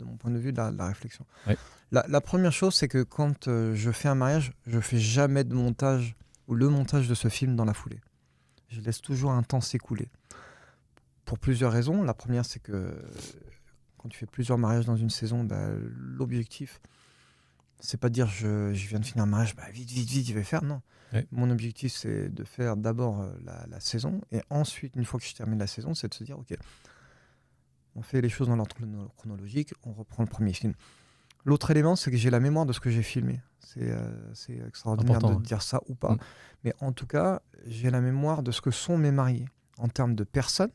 mon point de vue, de la réflexion. Ouais. La première chose, c'est que quand je fais un mariage, je ne fais jamais de montage ou le montage de ce film dans la foulée. Je laisse toujours un temps s'écouler. Pour plusieurs raisons. La première, c'est que quand tu fais plusieurs mariages dans une saison, l'objectif... c'est pas dire je viens de finir un mariage, vite, je vais faire. Non. Ouais. Mon objectif, c'est de faire d'abord la saison. Et ensuite, une fois que je termine la saison, c'est de se dire, OK, on fait les choses dans l'ordre chronologique, on reprend le premier film. L'autre élément, c'est que j'ai la mémoire de ce que j'ai filmé. C'est extraordinaire de dire ça ou pas. Mais en tout cas, j'ai la mémoire de ce que sont mes mariés en termes de personnes.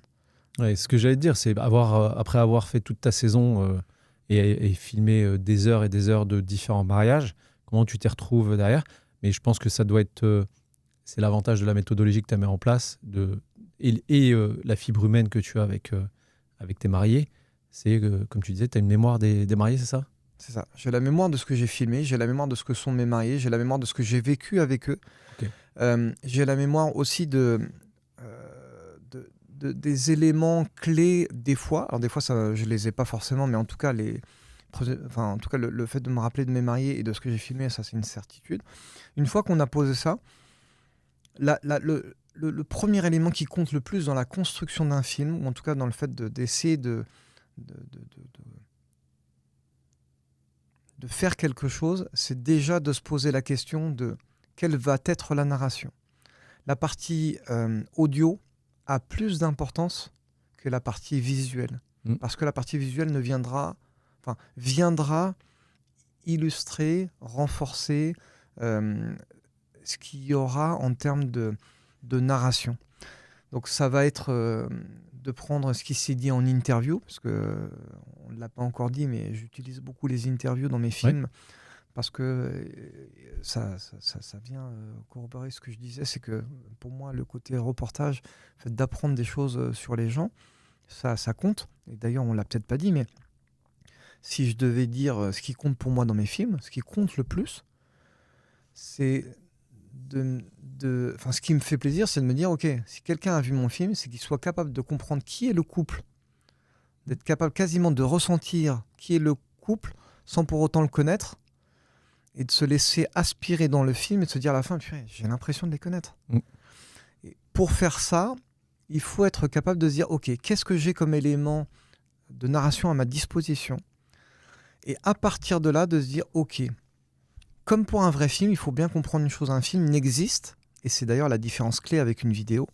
Ouais, ce que j'allais te dire, c'est après avoir fait toute ta saison... Et filmer des heures et des heures de différents mariages, comment tu t'y retrouves derrière. Mais je pense que ça doit être... c'est l'avantage de la méthodologie que tu as mis en place et la fibre humaine que tu as avec tes mariés. C'est que, comme tu disais, tu as une mémoire des mariés, c'est ça? C'est ça. J'ai la mémoire de ce que j'ai filmé, j'ai la mémoire de ce que sont mes mariés, j'ai la mémoire de ce que j'ai vécu avec eux. Okay. J'ai la mémoire aussi des éléments clés des fois. Alors des fois, ça, je les ai pas forcément, mais en tout cas, le fait de me rappeler de mes mariés et de ce que j'ai filmé, ça c'est une certitude. Une fois qu'on a posé ça, le premier élément qui compte le plus dans la construction d'un film, ou en tout cas dans le fait d'essayer de faire quelque chose, c'est déjà de se poser la question de quelle va être la narration. La partie audio a plus d'importance que la partie visuelle. Mm. Parce que la partie visuelle viendra illustrer, renforcer ce qu'il y aura en termes de narration. Donc ça va être de prendre ce qui s'est dit en interview, parce qu'on ne l'a pas encore dit, mais j'utilise beaucoup les interviews dans mes films, parce que ça vient corroborer ce que je disais, c'est que pour moi, le côté reportage, le fait d'apprendre des choses sur les gens, ça compte. Et d'ailleurs, on ne l'a peut-être pas dit, mais si je devais dire ce qui compte pour moi dans mes films, ce qui compte le plus, c'est ce qui me fait plaisir, c'est de me dire, ok, si quelqu'un a vu mon film, c'est qu'il soit capable de comprendre qui est le couple, d'être capable quasiment de ressentir qui est le couple sans pour autant le connaître, et de se laisser aspirer dans le film et de se dire à la fin, j'ai l'impression de les connaître. Et pour faire ça, il faut être capable de se dire, ok, qu'est-ce que j'ai comme élément de narration à ma disposition? Et à partir de là, de se dire, ok, comme pour un vrai film, il faut bien comprendre une chose, un film n'existe, et c'est d'ailleurs la différence clé avec une vidéo,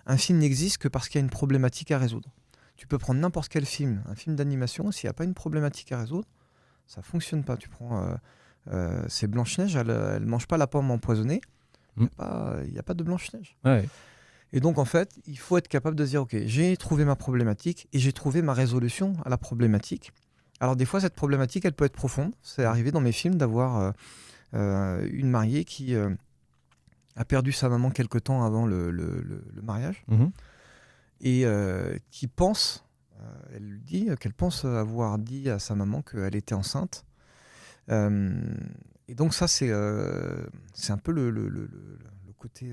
un film n'existe que parce qu'il y a une problématique à résoudre. Tu peux prendre n'importe quel film, un film d'animation, s'il n'y a pas une problématique à résoudre, ça ne fonctionne pas. Tu prends c'est Blanche-Neige, elle ne mange pas la pomme empoisonnée, il n'y a pas de Blanche-Neige. Ouais. Et donc en fait, il faut être capable de se dire, ok, j'ai trouvé ma problématique et j'ai trouvé ma résolution à la problématique. Alors des fois, cette problématique, elle peut être profonde. C'est arrivé dans mes films d'avoir une mariée qui a perdu sa maman quelque temps avant le mariage et qui pense, elle dit qu'elle pense avoir dit à sa maman qu'elle était enceinte. Et donc ça, c'est un peu le côté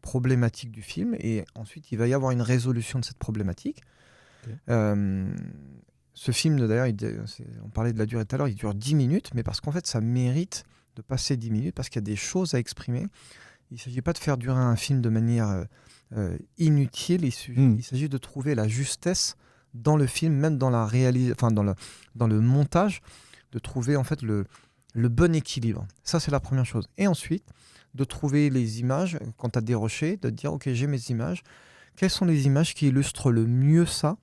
problématique du film. Et ensuite, il va y avoir une résolution de cette problématique. Okay. Ce film, d'ailleurs, on parlait de la durée tout à l'heure, il dure 10 minutes, mais parce qu'en fait, ça mérite de passer 10 minutes, parce qu'il y a des choses à exprimer. Il ne s'agit pas de faire durer un film de manière inutile, il s'agit de trouver la justesse dans le film, même dans la dans le montage, de trouver en fait le bon équilibre. Ça, c'est la première chose. Et ensuite, de trouver les images, quand tu as des rochers, de te dire, ok, j'ai mes images, quelles sont les images qui illustrent le mieux ça?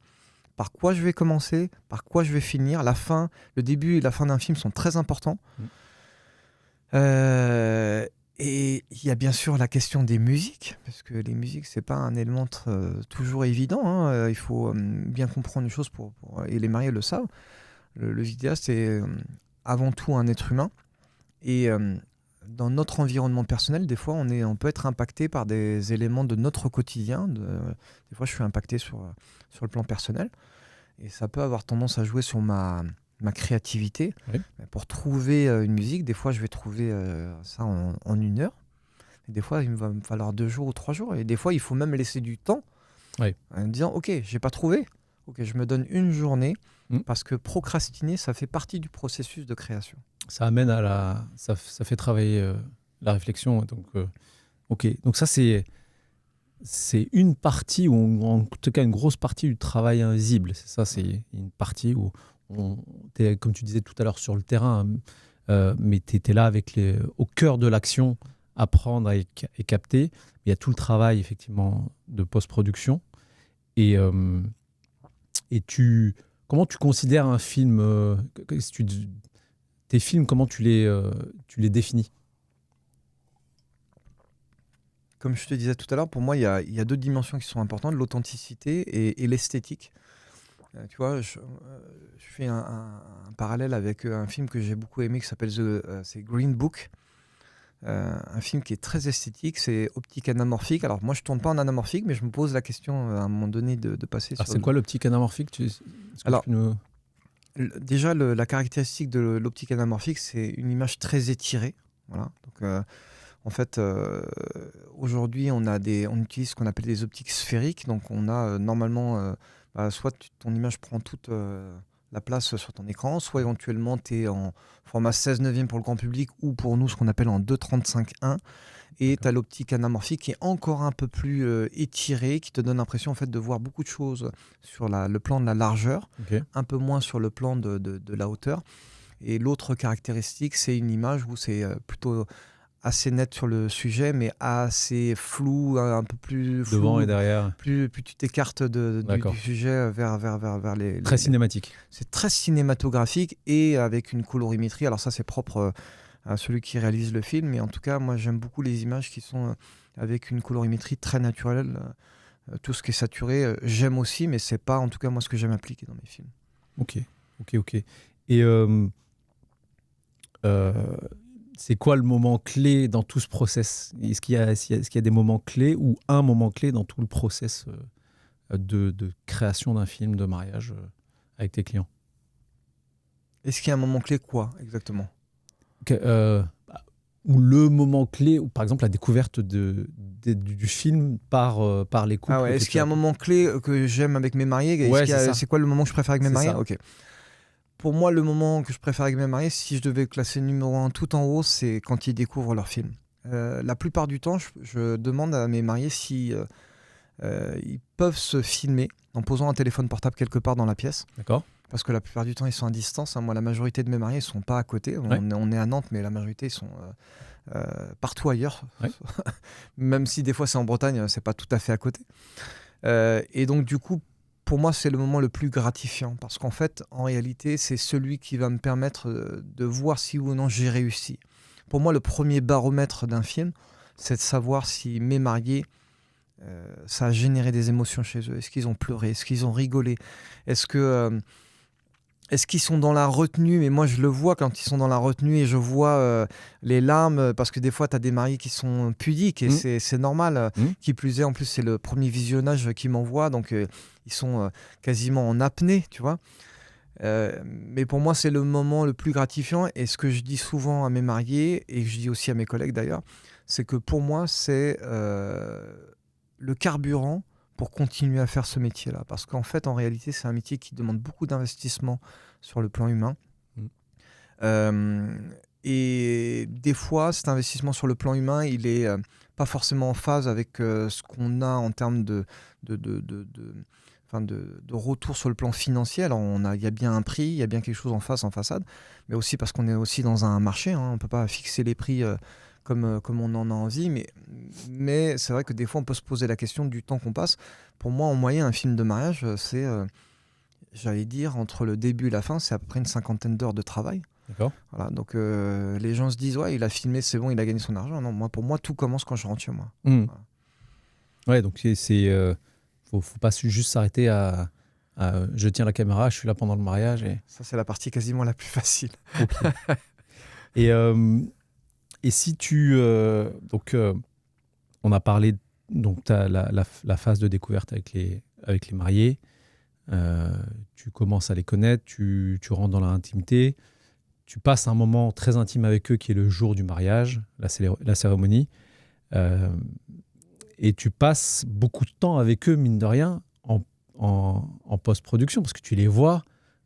Par quoi je vais commencer, par quoi je vais finir. La fin, le début et la fin d'un film sont très importants. Et il y a bien sûr la question des musiques, parce que les musiques, c'est pas un élément toujours évident. Hein. Il faut bien comprendre les choses, et les mariés le savent. Le vidéaste est avant tout un être humain. Et dans notre environnement personnel, des fois, on peut être impacté par des éléments de notre quotidien. Des fois, je suis impacté sur le plan personnel. Et ça peut avoir tendance à jouer sur ma créativité. Oui. Pour trouver une musique, des fois, je vais trouver ça en 1 heure. Et des fois, il va me falloir 2 jours ou 3 jours. Et des fois, il faut même laisser du temps en disant, ok, j'ai pas trouvé. Ok, je me donne 1 journée parce que procrastiner, ça fait partie du processus de création. Ça amène à ça fait travailler la réflexion. Donc, ok. Donc ça, c'est une partie, ou en tout cas une grosse partie du travail invisible. C'est ça, c'est une partie où t'es, comme tu disais tout à l'heure, sur le terrain, mais tu es là au cœur de l'action, apprendre et capter. Il y a tout le travail, effectivement, de post-production. Et comment tu considères un film tes films, comment tu les définis? Comme je te disais tout à l'heure, pour moi, il y a 2 dimensions qui sont importantes, l'authenticité et l'esthétique. Tu vois, je fais un parallèle avec un film que j'ai beaucoup aimé qui s'appelle c'est Green Book. Un film qui est très esthétique, c'est optique anamorphique. Alors moi, je ne tourne pas en anamorphique, mais je me pose la question à un moment donné de passer sur... C'est quoi l'optique anamorphique? Déjà, la caractéristique de l'optique anamorphique, c'est une image très étirée. Voilà. Donc, en fait, aujourd'hui, on utilise ce qu'on appelle des optiques sphériques. Donc, on a normalement, soit ton image prend toute la place sur ton écran, soit éventuellement, tu es en format 16/9 pour le grand public, ou pour nous, ce qu'on appelle en 2.35/1. Et tu as l'optique anamorphique qui est encore un peu plus étirée, qui te donne l'impression en fait, de voir beaucoup de choses sur le plan de la largeur, un peu moins sur le plan de la hauteur. Et l'autre caractéristique, c'est une image où c'est plutôt assez nette sur le sujet, mais assez floue, un peu plus flou. Devant et derrière. Plus tu t'écartes du sujet vers les... Très cinématique. C'est très cinématographique et avec une colorimétrie. Alors ça, c'est propre à celui qui réalise le film, mais en tout cas, moi, j'aime beaucoup les images qui sont avec une colorimétrie très naturelle. Tout ce qui est saturé, j'aime aussi, mais c'est pas en tout cas moi ce que j'aime appliquer dans mes films. Ok. Et c'est quoi le moment clé dans tout ce process ? Est-ce qu'il y a des moments clés ou un moment clé dans tout le process de création d'un film, de mariage avec tes clients ? Est-ce qu'il y a un moment clé quoi exactement ? Ou le moment clé, ou par exemple la découverte du film par les couples. Est-ce qu'il y a un moment clé que j'aime avec mes mariés ? C'est quoi le moment que je préfère avec mes mariés ? Ok. Pour moi, le moment que je préfère avec mes mariés, si je devais classer numéro 1 tout en haut, c'est quand ils découvrent leur film. La plupart du temps, je demande à mes mariés si ils peuvent se filmer en posant un téléphone portable quelque part dans la pièce. D'accord. Parce que la plupart du temps, ils sont à distance. Moi, la majorité de mes mariés ne sont pas à côté. On est à Nantes, mais la majorité, ils sont partout ailleurs. Ouais. Même si des fois, c'est en Bretagne, c'est pas tout à fait à côté. Et donc, du coup, pour moi, c'est le moment le plus gratifiant. Parce qu'en fait, en réalité, c'est celui qui va me permettre de voir si ou non j'ai réussi. Pour moi, le premier baromètre d'un film, c'est de savoir si mes mariés... ça a généré des émotions chez eux. Est-ce qu'ils ont pleuré ? Est-ce qu'ils ont rigolé ? Est-ce qu'ils sont dans la retenue ? Mais moi, je le vois quand ils sont dans la retenue et je vois les larmes, parce que des fois, tu as des mariés qui sont pudiques et c'est normal. Qui plus est, en plus, c'est le premier visionnage qu'ils m'envoient, donc ils sont quasiment en apnée, tu vois. Mais pour moi, c'est le moment le plus gratifiant. Et ce que je dis souvent à mes mariés, et je dis aussi à mes collègues d'ailleurs, c'est que pour moi, c'est le carburant pour continuer à faire ce métier-là. Parce qu'en fait, en réalité, c'est un métier qui demande beaucoup d'investissement sur le plan humain. Et des fois, cet investissement sur le plan humain, il est pas forcément en phase avec ce qu'on a en termes de retour sur le plan financier. Alors, il y a bien un prix, il y a bien quelque chose en face, en façade, mais aussi parce qu'on est aussi dans un marché. On ne peut pas fixer les prix comme on en a envie, mais c'est vrai que des fois, on peut se poser la question du temps qu'on passe. Pour moi, en moyenne, un film de mariage, c'est, j'allais dire, entre le début et la fin, c'est à peu près une 50aine d'heures de travail. D'accord. Voilà, donc les gens se disent, ouais, il a filmé, c'est bon, il a gagné son argent. Non, pour moi, tout commence quand je rentre chez moi. Voilà. Ouais, donc faut pas juste s'arrêter à je tiens la caméra, je suis là pendant le mariage. Et... Ça, c'est la partie quasiment la plus facile. Okay. Et si on a parlé, donc tu as la phase de découverte avec les mariés, tu commences à les connaître, tu rentres dans l'intimité, tu passes un moment très intime avec eux qui est le jour du mariage, la cérémonie, et tu passes beaucoup de temps avec eux, mine de rien, en post-production, parce que tu les vois.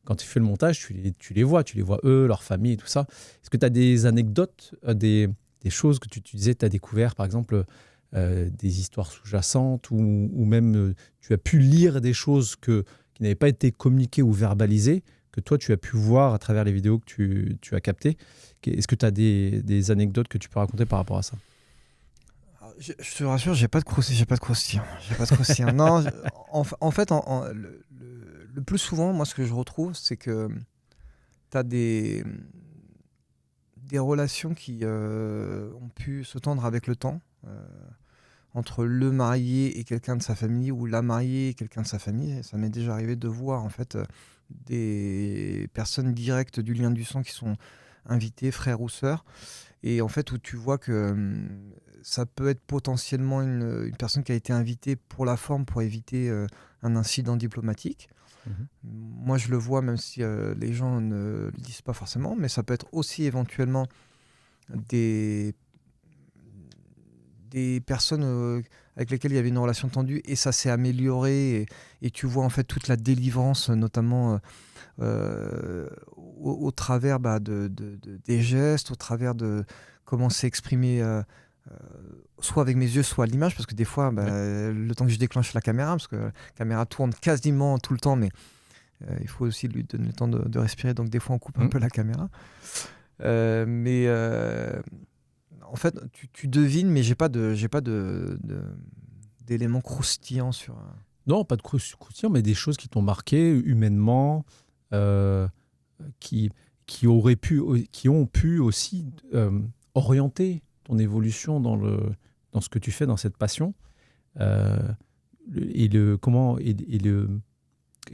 Quand tu fais le montage, tu les vois eux, leur famille, tout ça. Est-ce que tu as des anecdotes, des choses que tu disais, tu as découvert, par exemple, des histoires sous-jacentes ou même tu as pu lire des choses qui n'avaient pas été communiquées ou verbalisées, que toi, tu as pu voir à travers les vidéos que tu as captées. Est-ce que tu as des anecdotes que tu peux raconter par rapport à ça ? Je te rassure, j'ai pas de croustillant. Non, en fait, le plus souvent, moi, ce que je retrouve, c'est que tu as des relations qui ont pu se tendre avec le temps, entre le marié et quelqu'un de sa famille, ou la mariée et quelqu'un de sa famille. Et ça m'est déjà arrivé de voir, en fait, des personnes directes du lien du sang qui sont invitées, frères ou sœurs, et en fait, où tu vois que ça peut être potentiellement une personne qui a été invitée pour la forme, pour éviter un incident diplomatique. Moi, je le vois, même si les gens ne le disent pas forcément, mais ça peut être aussi éventuellement des personnes avec lesquelles il y avait une relation tendue et ça s'est amélioré, et tu vois en fait toute la délivrance, notamment au travers des gestes, au travers de comment c'est exprimé, soit avec mes yeux, soit à l'image, parce que des fois, le temps que je déclenche la caméra, parce que la caméra tourne quasiment tout le temps, mais il faut aussi lui donner le temps de respirer, donc des fois on coupe un peu la caméra. Mais En fait, tu devines, mais j'ai pas d'éléments croustillants sur. Non, pas de croustillant, mais des choses qui t'ont marqué humainement, euh, qui, qui ont pu aussi orienter ton évolution dans ce que tu fais, dans cette passion. Et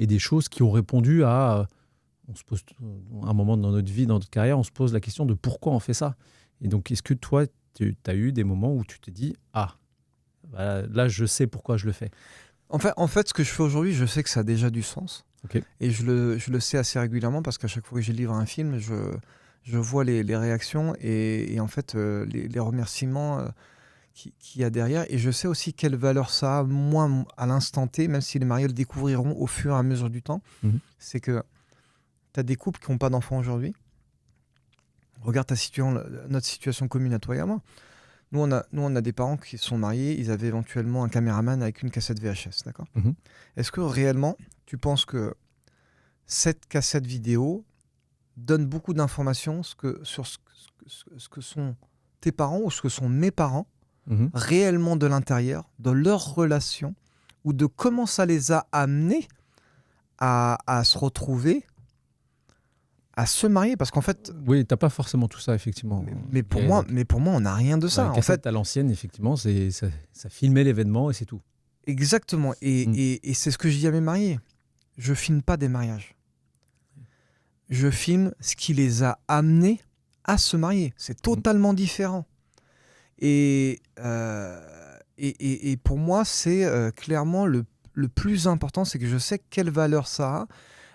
des choses qui ont répondu à on se pose un moment dans notre vie, dans notre carrière, on se pose la question de pourquoi on fait ça. Et donc, est-ce que toi, tu as eu des moments où tu te dis là, je sais pourquoi je le fais. En fait, ce que je fais aujourd'hui, je sais que ça a déjà du sens. Okay. Et je le sais assez régulièrement parce qu'à chaque fois que je livre un film, je vois les réactions et en fait, les remerciements qu'il y a derrière. Et je sais aussi quelle valeur ça a, moi, à l'instant T, même si les mariés le découvriront au fur et à mesure du temps. C'est que tu as des couples qui n'ont pas d'enfants aujourd'hui. Regarde notre situation commune à toi et à moi. Nous, on a des parents qui sont mariés, ils avaient éventuellement un caméraman avec une cassette VHS, d'accord ? Est-ce que réellement, tu penses que cette cassette vidéo donne beaucoup d'informations sur ce que sont tes parents ou ce que sont mes parents réellement de l'intérieur, de leur relation, ou de comment ça les a amenés à se retrouver, à se marier, parce qu'en fait... Oui, t'as pas forcément tout ça, effectivement. Mais pour moi, on n'a rien de ça. En fait, à l'ancienne, effectivement, ça filmait l'événement et c'est tout. Exactement. Et c'est ce que je dis à mes mariés. Je filme pas des mariages. Je filme ce qui les a amenés à se marier. C'est totalement différent. Et pour moi, c'est clairement le plus important, c'est que je sais quelle valeur ça a.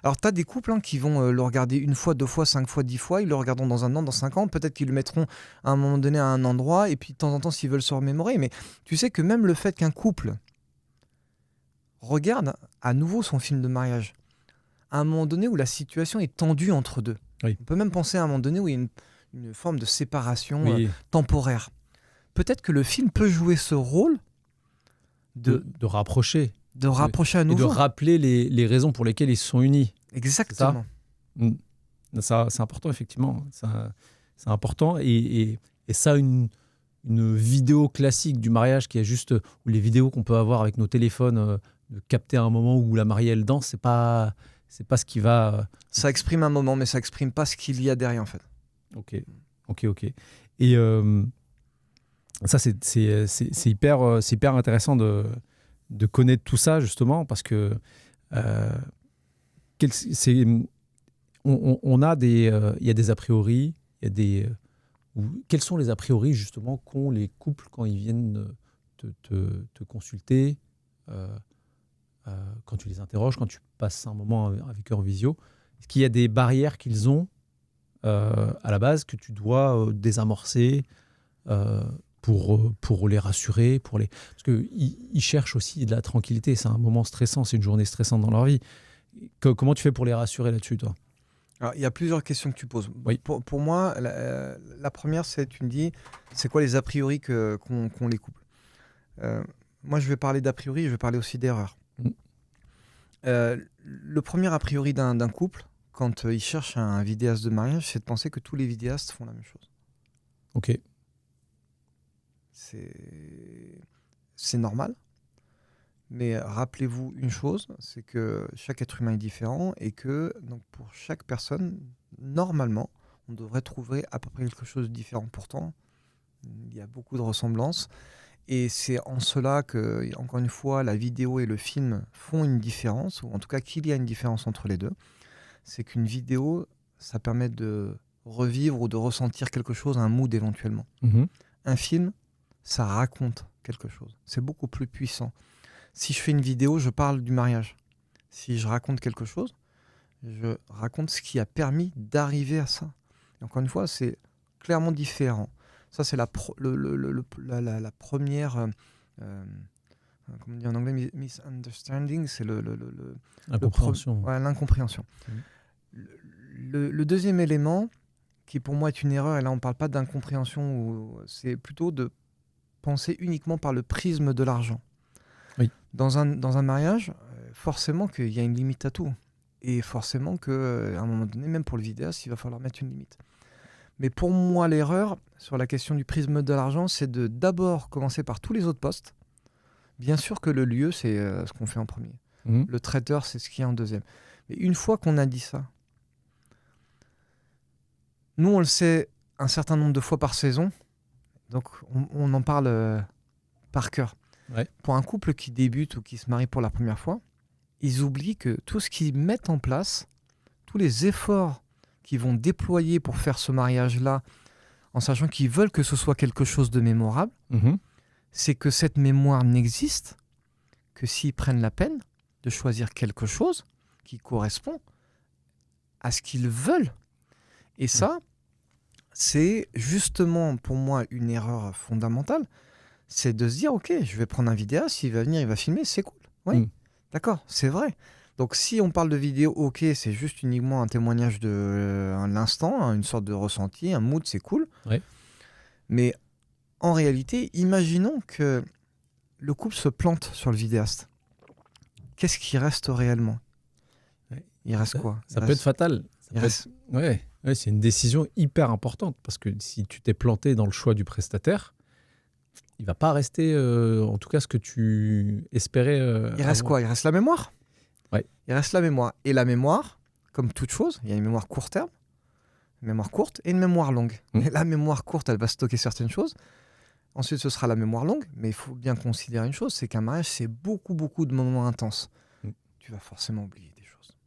Alors, tu as des couples qui vont le regarder 1 fois, 2 fois, 5 fois, 10 fois. Ils le regarderont dans 1 an, dans 5 ans. Peut-être qu'ils le mettront à un moment donné à un endroit. Et puis, de temps en temps, s'ils veulent se remémorer. Mais tu sais que même le fait qu'un couple regarde à nouveau son film de mariage, à un moment donné où la situation est tendue entre deux. Oui. On peut même penser à un moment donné où il y a une forme de séparation temporaire. Peut-être que le film peut jouer ce rôle de rapprocher. De rapprocher à nouveau. Et de rappeler les raisons pour lesquelles ils se sont unis. Exactement. Ça, c'est important, effectivement. C'est important. Et ça, une vidéo classique du mariage qui est juste, ou les vidéos qu'on peut avoir avec nos téléphones, de capter un moment où la mariée, elle danse, c'est pas ce qui va... Ça exprime un moment, mais ça exprime pas ce qu'il y a derrière, en fait. Ok. Et ça, c'est hyper intéressant de connaître tout ça, justement, parce que on a il y a des a priori, quels sont les a priori, justement, qu'ont les couples quand ils viennent te consulter, quand tu les interroges, quand tu passes un moment avec eux en visio? Est-ce qu'il y a des barrières qu'ils ont à la base que tu dois désamorcer pour les rassurer, parce qu'ils cherchent aussi de la tranquillité. C'est un moment stressant, c'est une journée stressante dans leur vie. Comment tu fais pour les rassurer là-dessus, toi? Alors, il y a plusieurs questions que tu poses. Oui. Pour moi, la première, c'est, tu me dis, c'est quoi les a priori qu'ont les couples? Moi, je vais parler d'a priori, je vais parler aussi d'erreurs. Le premier a priori d'un couple, quand il cherche un vidéaste de mariage, c'est de penser que tous les vidéastes font la même chose. Ok. C'est normal. Mais rappelez-vous une chose, c'est que chaque être humain est différent et que donc, pour chaque personne, normalement, on devrait trouver à peu près quelque chose de différent. Pourtant, il y a beaucoup de ressemblances. Et c'est en cela que, encore une fois, la vidéo et le film font une différence, ou en tout cas qu'il y a une différence entre les deux. C'est qu'une vidéo, ça permet de revivre ou de ressentir quelque chose, un mood éventuellement. Un film, ça raconte quelque chose. C'est beaucoup plus puissant. Si je fais une vidéo, je parle du mariage. Si je raconte quelque chose, je raconte ce qui a permis d'arriver à ça. Et encore une fois, c'est clairement différent. Ça, c'est la première, comment on dit en anglais, misunderstanding, c'est l'incompréhension. L'incompréhension. Le deuxième élément, qui pour moi est une erreur, et là on ne parle pas d'incompréhension, c'est plutôt de penser uniquement par le prisme de l'argent. Oui. Dans un mariage, forcément qu'il y a une limite à tout. Et forcément qu'à un moment donné, même pour le vidéaste, il va falloir mettre une limite. Mais pour moi, l'erreur, sur la question du prisme de l'argent, c'est de d'abord commencer par tous les autres postes. Bien sûr que le lieu, c'est ce qu'on fait en premier. Le traiteur, c'est ce qu'il y a en deuxième. Mais une fois qu'on a dit ça, nous, on le sait un certain nombre de fois par saison, donc on en parle par cœur. Ouais. Pour un couple qui débute ou qui se marie pour la première fois, ils oublient que tout ce qu'ils mettent en place, tous les efforts qu'ils vont déployer pour faire ce mariage-là, en sachant qu'ils veulent que ce soit quelque chose de mémorable, c'est que cette mémoire n'existe que s'ils prennent la peine de choisir quelque chose qui correspond à ce qu'ils veulent. Et ça, c'est justement pour moi une erreur fondamentale, c'est de se dire, ok, je vais prendre un vidéaste, s'il va venir, il va filmer, c'est cool. Oui, d'accord, c'est vrai. Donc si on parle de vidéo, ok, c'est juste uniquement un témoignage de l'instant, hein, une sorte de ressenti, un mood, c'est cool. Ouais. Mais en réalité, imaginons que le couple se plante sur le vidéaste. Qu'est-ce qui reste réellement ? Il reste quoi ? Ça peut être fatal. Ouais, c'est une décision hyper importante parce que si tu t'es planté dans le choix du prestataire, il va pas rester, en tout cas, ce que tu espérais. Il reste quoi ? Il reste la mémoire. Ouais. Il reste la mémoire. Et la mémoire, comme toute chose, il y a une mémoire court terme, une mémoire courte et une mémoire longue. Et la mémoire courte, elle va stocker certaines choses. Ensuite, ce sera la mémoire longue. Mais il faut bien considérer une chose, c'est qu'un mariage, c'est beaucoup, beaucoup de moments intenses. Tu vas forcément oublier des choses.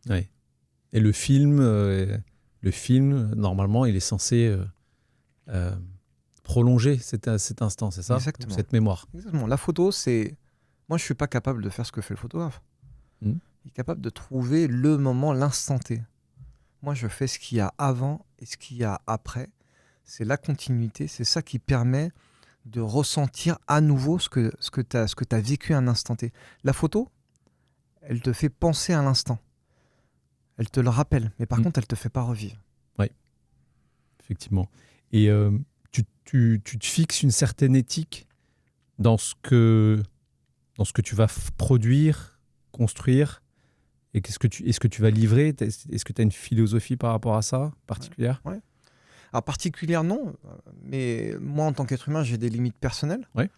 Ouais. Et le film, normalement, il est censé prolonger cet instant, c'est ça ? Exactement. Cette mémoire. Exactement. La photo, c'est... Moi, je ne suis pas capable de faire ce que fait le photographe. Il est capable de trouver le moment, l'instant T. Moi, je fais ce qu'il y a avant et ce qu'il y a après. C'est la continuité. C'est ça qui permet de ressentir à nouveau ce que tu as vécu à un instant T. La photo, elle te fait penser à l'instant. Elle te le rappelle. Mais par contre, elle ne te fait pas revivre. Oui, effectivement. Et tu te fixes une certaine éthique dans ce que tu vas produire, construire, et est-ce que tu vas livrer ? Est-ce que tu as une philosophie par rapport à ça, particulière ? Ouais. Alors, particulière, non. Mais moi, en tant qu'être humain, j'ai des limites personnelles. Ouais.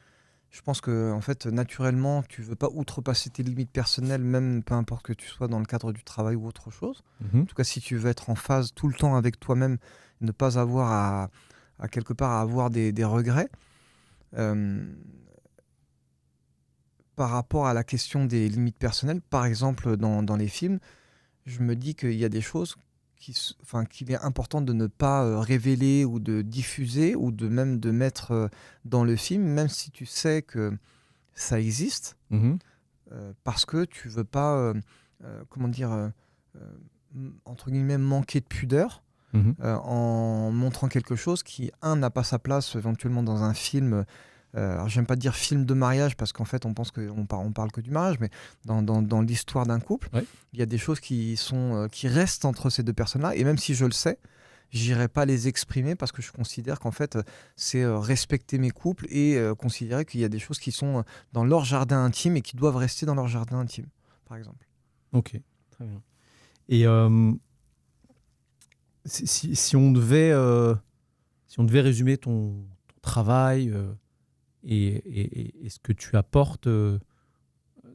Je pense que, en fait, naturellement, tu ne veux pas outrepasser tes limites personnelles, même peu importe que tu sois dans le cadre du travail ou autre chose. En tout cas, si tu veux être en phase tout le temps avec toi-même, ne pas avoir à quelque part à avoir des regrets. Par rapport à la question des limites personnelles, par exemple dans les films, je me dis qu'il y a des choses qu'il est important de ne pas révéler ou de diffuser ou de même de mettre dans le film, même si tu sais que ça existe, parce que tu veux pas, entre guillemets, manquer de pudeur en montrant quelque chose qui, n'a pas sa place éventuellement dans un film. Alors j'aime pas dire film de mariage parce qu'en fait on pense qu'on parle que du mariage, mais dans l'histoire d'un couple, il y a des choses qui restent entre ces deux personnes-là, et même si je le sais, j'irai pas les exprimer parce que je considère qu'en fait c'est respecter mes couples et considérer qu'il y a des choses qui sont dans leur jardin intime et qui doivent rester dans leur jardin intime, par exemple. Ok, très bien. Et si on devait résumer ton travail et ce que tu apportes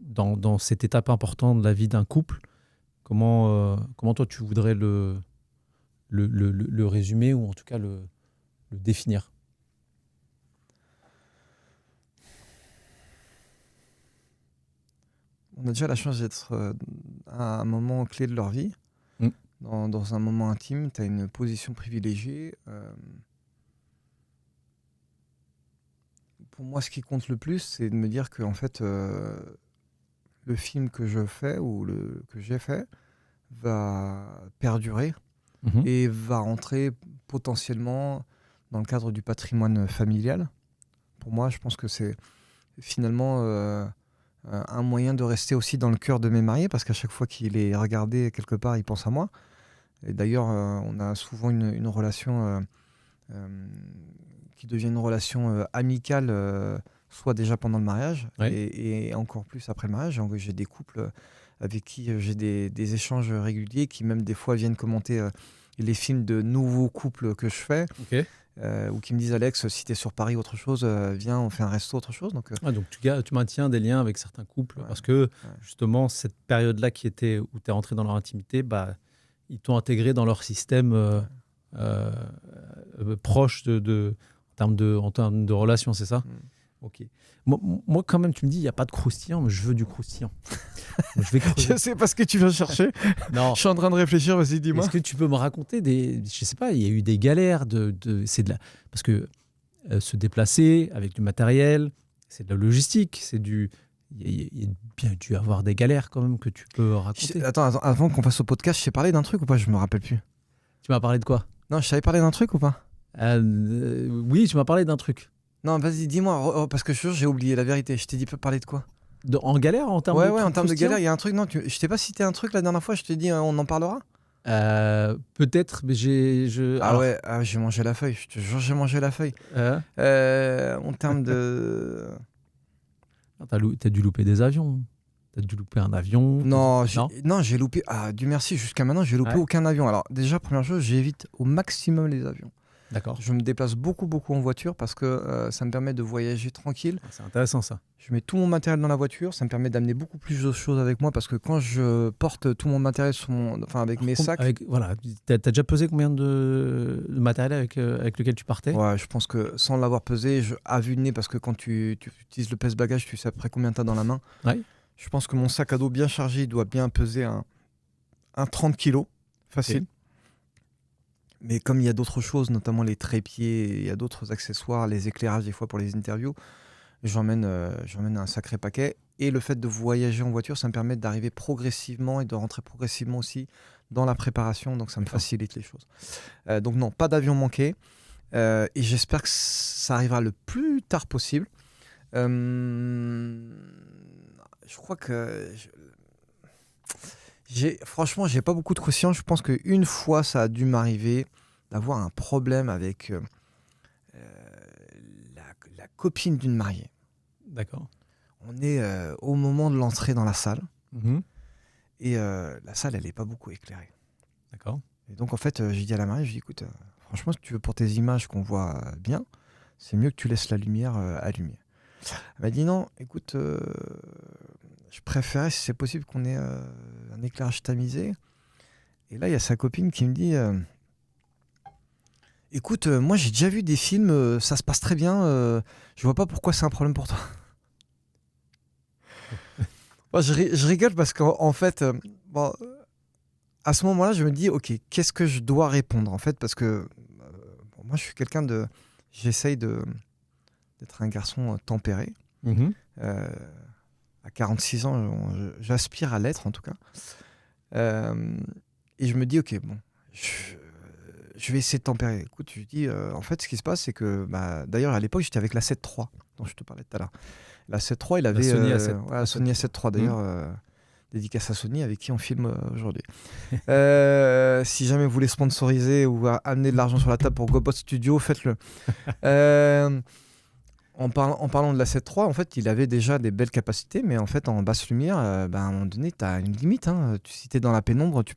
dans cette étape importante de la vie d'un couple, comment toi tu voudrais le résumer ou en tout cas le définir ? On a déjà la chance d'être à un moment clé de leur vie. Dans un moment intime, tu as une position privilégiée. Pour moi, ce qui compte le plus, c'est de me dire que en fait, le film que je fais ou que j'ai fait va perdurer et va rentrer potentiellement dans le cadre du patrimoine familial. Pour moi, je pense que c'est finalement un moyen de rester aussi dans le cœur de mes mariés, parce qu'à chaque fois qu'il est regardé quelque part, il pense à moi. Et d'ailleurs, on a souvent une relation qui devient une relation amicale, soit déjà pendant le mariage et encore plus après le mariage. J'ai des couples avec qui j'ai des échanges réguliers qui même des fois viennent commenter les films de nouveaux couples que je fais. ou qui me disent Alex, si tu es sur Paris, autre chose, viens, on fait un resto, autre chose. Donc, donc tu maintiens des liens avec certains couples parce que justement, cette période-là où tu es rentré dans leur intimité, ils t'ont intégré dans leur système proche en termes de relation, c'est ça? Ok. Moi, quand même, tu me dis, il n'y a pas de croustillant, mais je veux du croustillant. Je vais creuser. Je sais pas ce que tu viens chercher. Non. Je suis en train de réfléchir, vas-y, dis-moi. Est-ce que tu peux me raconter je sais pas, il y a eu des galères parce que se déplacer avec du matériel, c'est de la logistique, il y a bien dû avoir des galères quand même que tu peux raconter. Attends, avant qu'on fasse au podcast, je t'ai parlé d'un truc ou pas? Je me rappelle plus. Tu m'as parlé de quoi? Non, je t'avais parlé d'un truc ou pas? Oui, tu m'as parlé d'un truc. Non, vas-y, dis-moi, parce que je suis sûr, j'ai oublié la vérité. Je t'ai dit parler de quoi? En galère, en termes de en termes de galère, il y a un truc. Non, je t'ai pas cité un truc la dernière fois. Je t'ai dit, on en parlera. Peut-être, mais j'ai mangé la feuille. Je te jure, j'ai mangé la feuille. En termes de. T'as dû louper des avions. T'as dû louper un avion. Non, j'ai loupé. Ah, Dieu merci, jusqu'à maintenant, j'ai loupé aucun avion. Alors, déjà, première chose, j'évite au maximum les avions. D'accord. Je me déplace beaucoup en voiture parce que ça me permet de voyager tranquille. C'est intéressant ça. Je mets tout mon matériel dans la voiture, ça me permet d'amener beaucoup plus de choses avec moi parce que quand je porte tout mon matériel avec mes sacs... T'as déjà pesé combien de matériel avec lequel tu partais? Ouais, je pense que sans l'avoir pesé, à vue de nez, parce que quand tu utilises le pèse-bagages, tu sais après combien tu as dans la main. Ouais. Je pense que mon sac à dos bien chargé, il doit bien peser un 30 kg, facile. Okay. Mais comme il y a d'autres choses, notamment les trépieds, il y a d'autres accessoires, les éclairages des fois pour les interviews, j'emmène un sacré paquet. Et le fait de voyager en voiture, ça me permet d'arriver progressivement et de rentrer progressivement aussi dans la préparation. Donc ça me facilite les choses. Donc non, pas d'avion manqué. Et j'espère que ça arrivera le plus tard possible. Je crois que... Franchement, j'ai pas beaucoup de conscience. Je pense qu'une fois, ça a dû m'arriver d'avoir un problème avec la copine d'une mariée. D'accord. On est au moment de l'entrée dans la salle. Mmh. Et la salle, elle n'est pas beaucoup éclairée. D'accord. Et donc, en fait, j'ai dit à la mariée, écoute, franchement, si tu veux pour tes images qu'on voit bien, c'est mieux que tu laisses la lumière allumée. Elle m'a dit non, écoute... je préférais, si c'est possible, qu'on ait un éclairage tamisé. Et là, il y a sa copine qui me dit écoute, moi j'ai déjà vu des films, ça se passe très bien, je vois pas pourquoi c'est un problème pour toi. Moi, je rigole parce qu'en fait, à ce moment-là, je me dis ok, qu'est-ce que je dois répondre en fait, parce que moi je suis quelqu'un de. J'essaye d'être un garçon tempéré. Mmh. À 46 ans, j'aspire à l'être en tout cas. Et je me dis, ok, bon, je vais essayer de tempérer. Écoute, je dis, en fait, ce qui se passe, c'est que, d'ailleurs, à l'époque, j'étais avec la 7 III, dont je te parlais tout à l'heure. La 7 III, il avait... La Sony A7. Ouais, la Sony A7 III, d'ailleurs, dédicace à Sony, avec qui on filme aujourd'hui. Si jamais vous voulez sponsoriser ou amener de l'argent sur la table pour GoBot Studio, faites-le. En parlant de la 7 III, en fait, il avait déjà des belles capacités, mais en fait, en basse lumière, à un moment donné, tu as une limite. Hein. Si tu es dans la pénombre, tu peux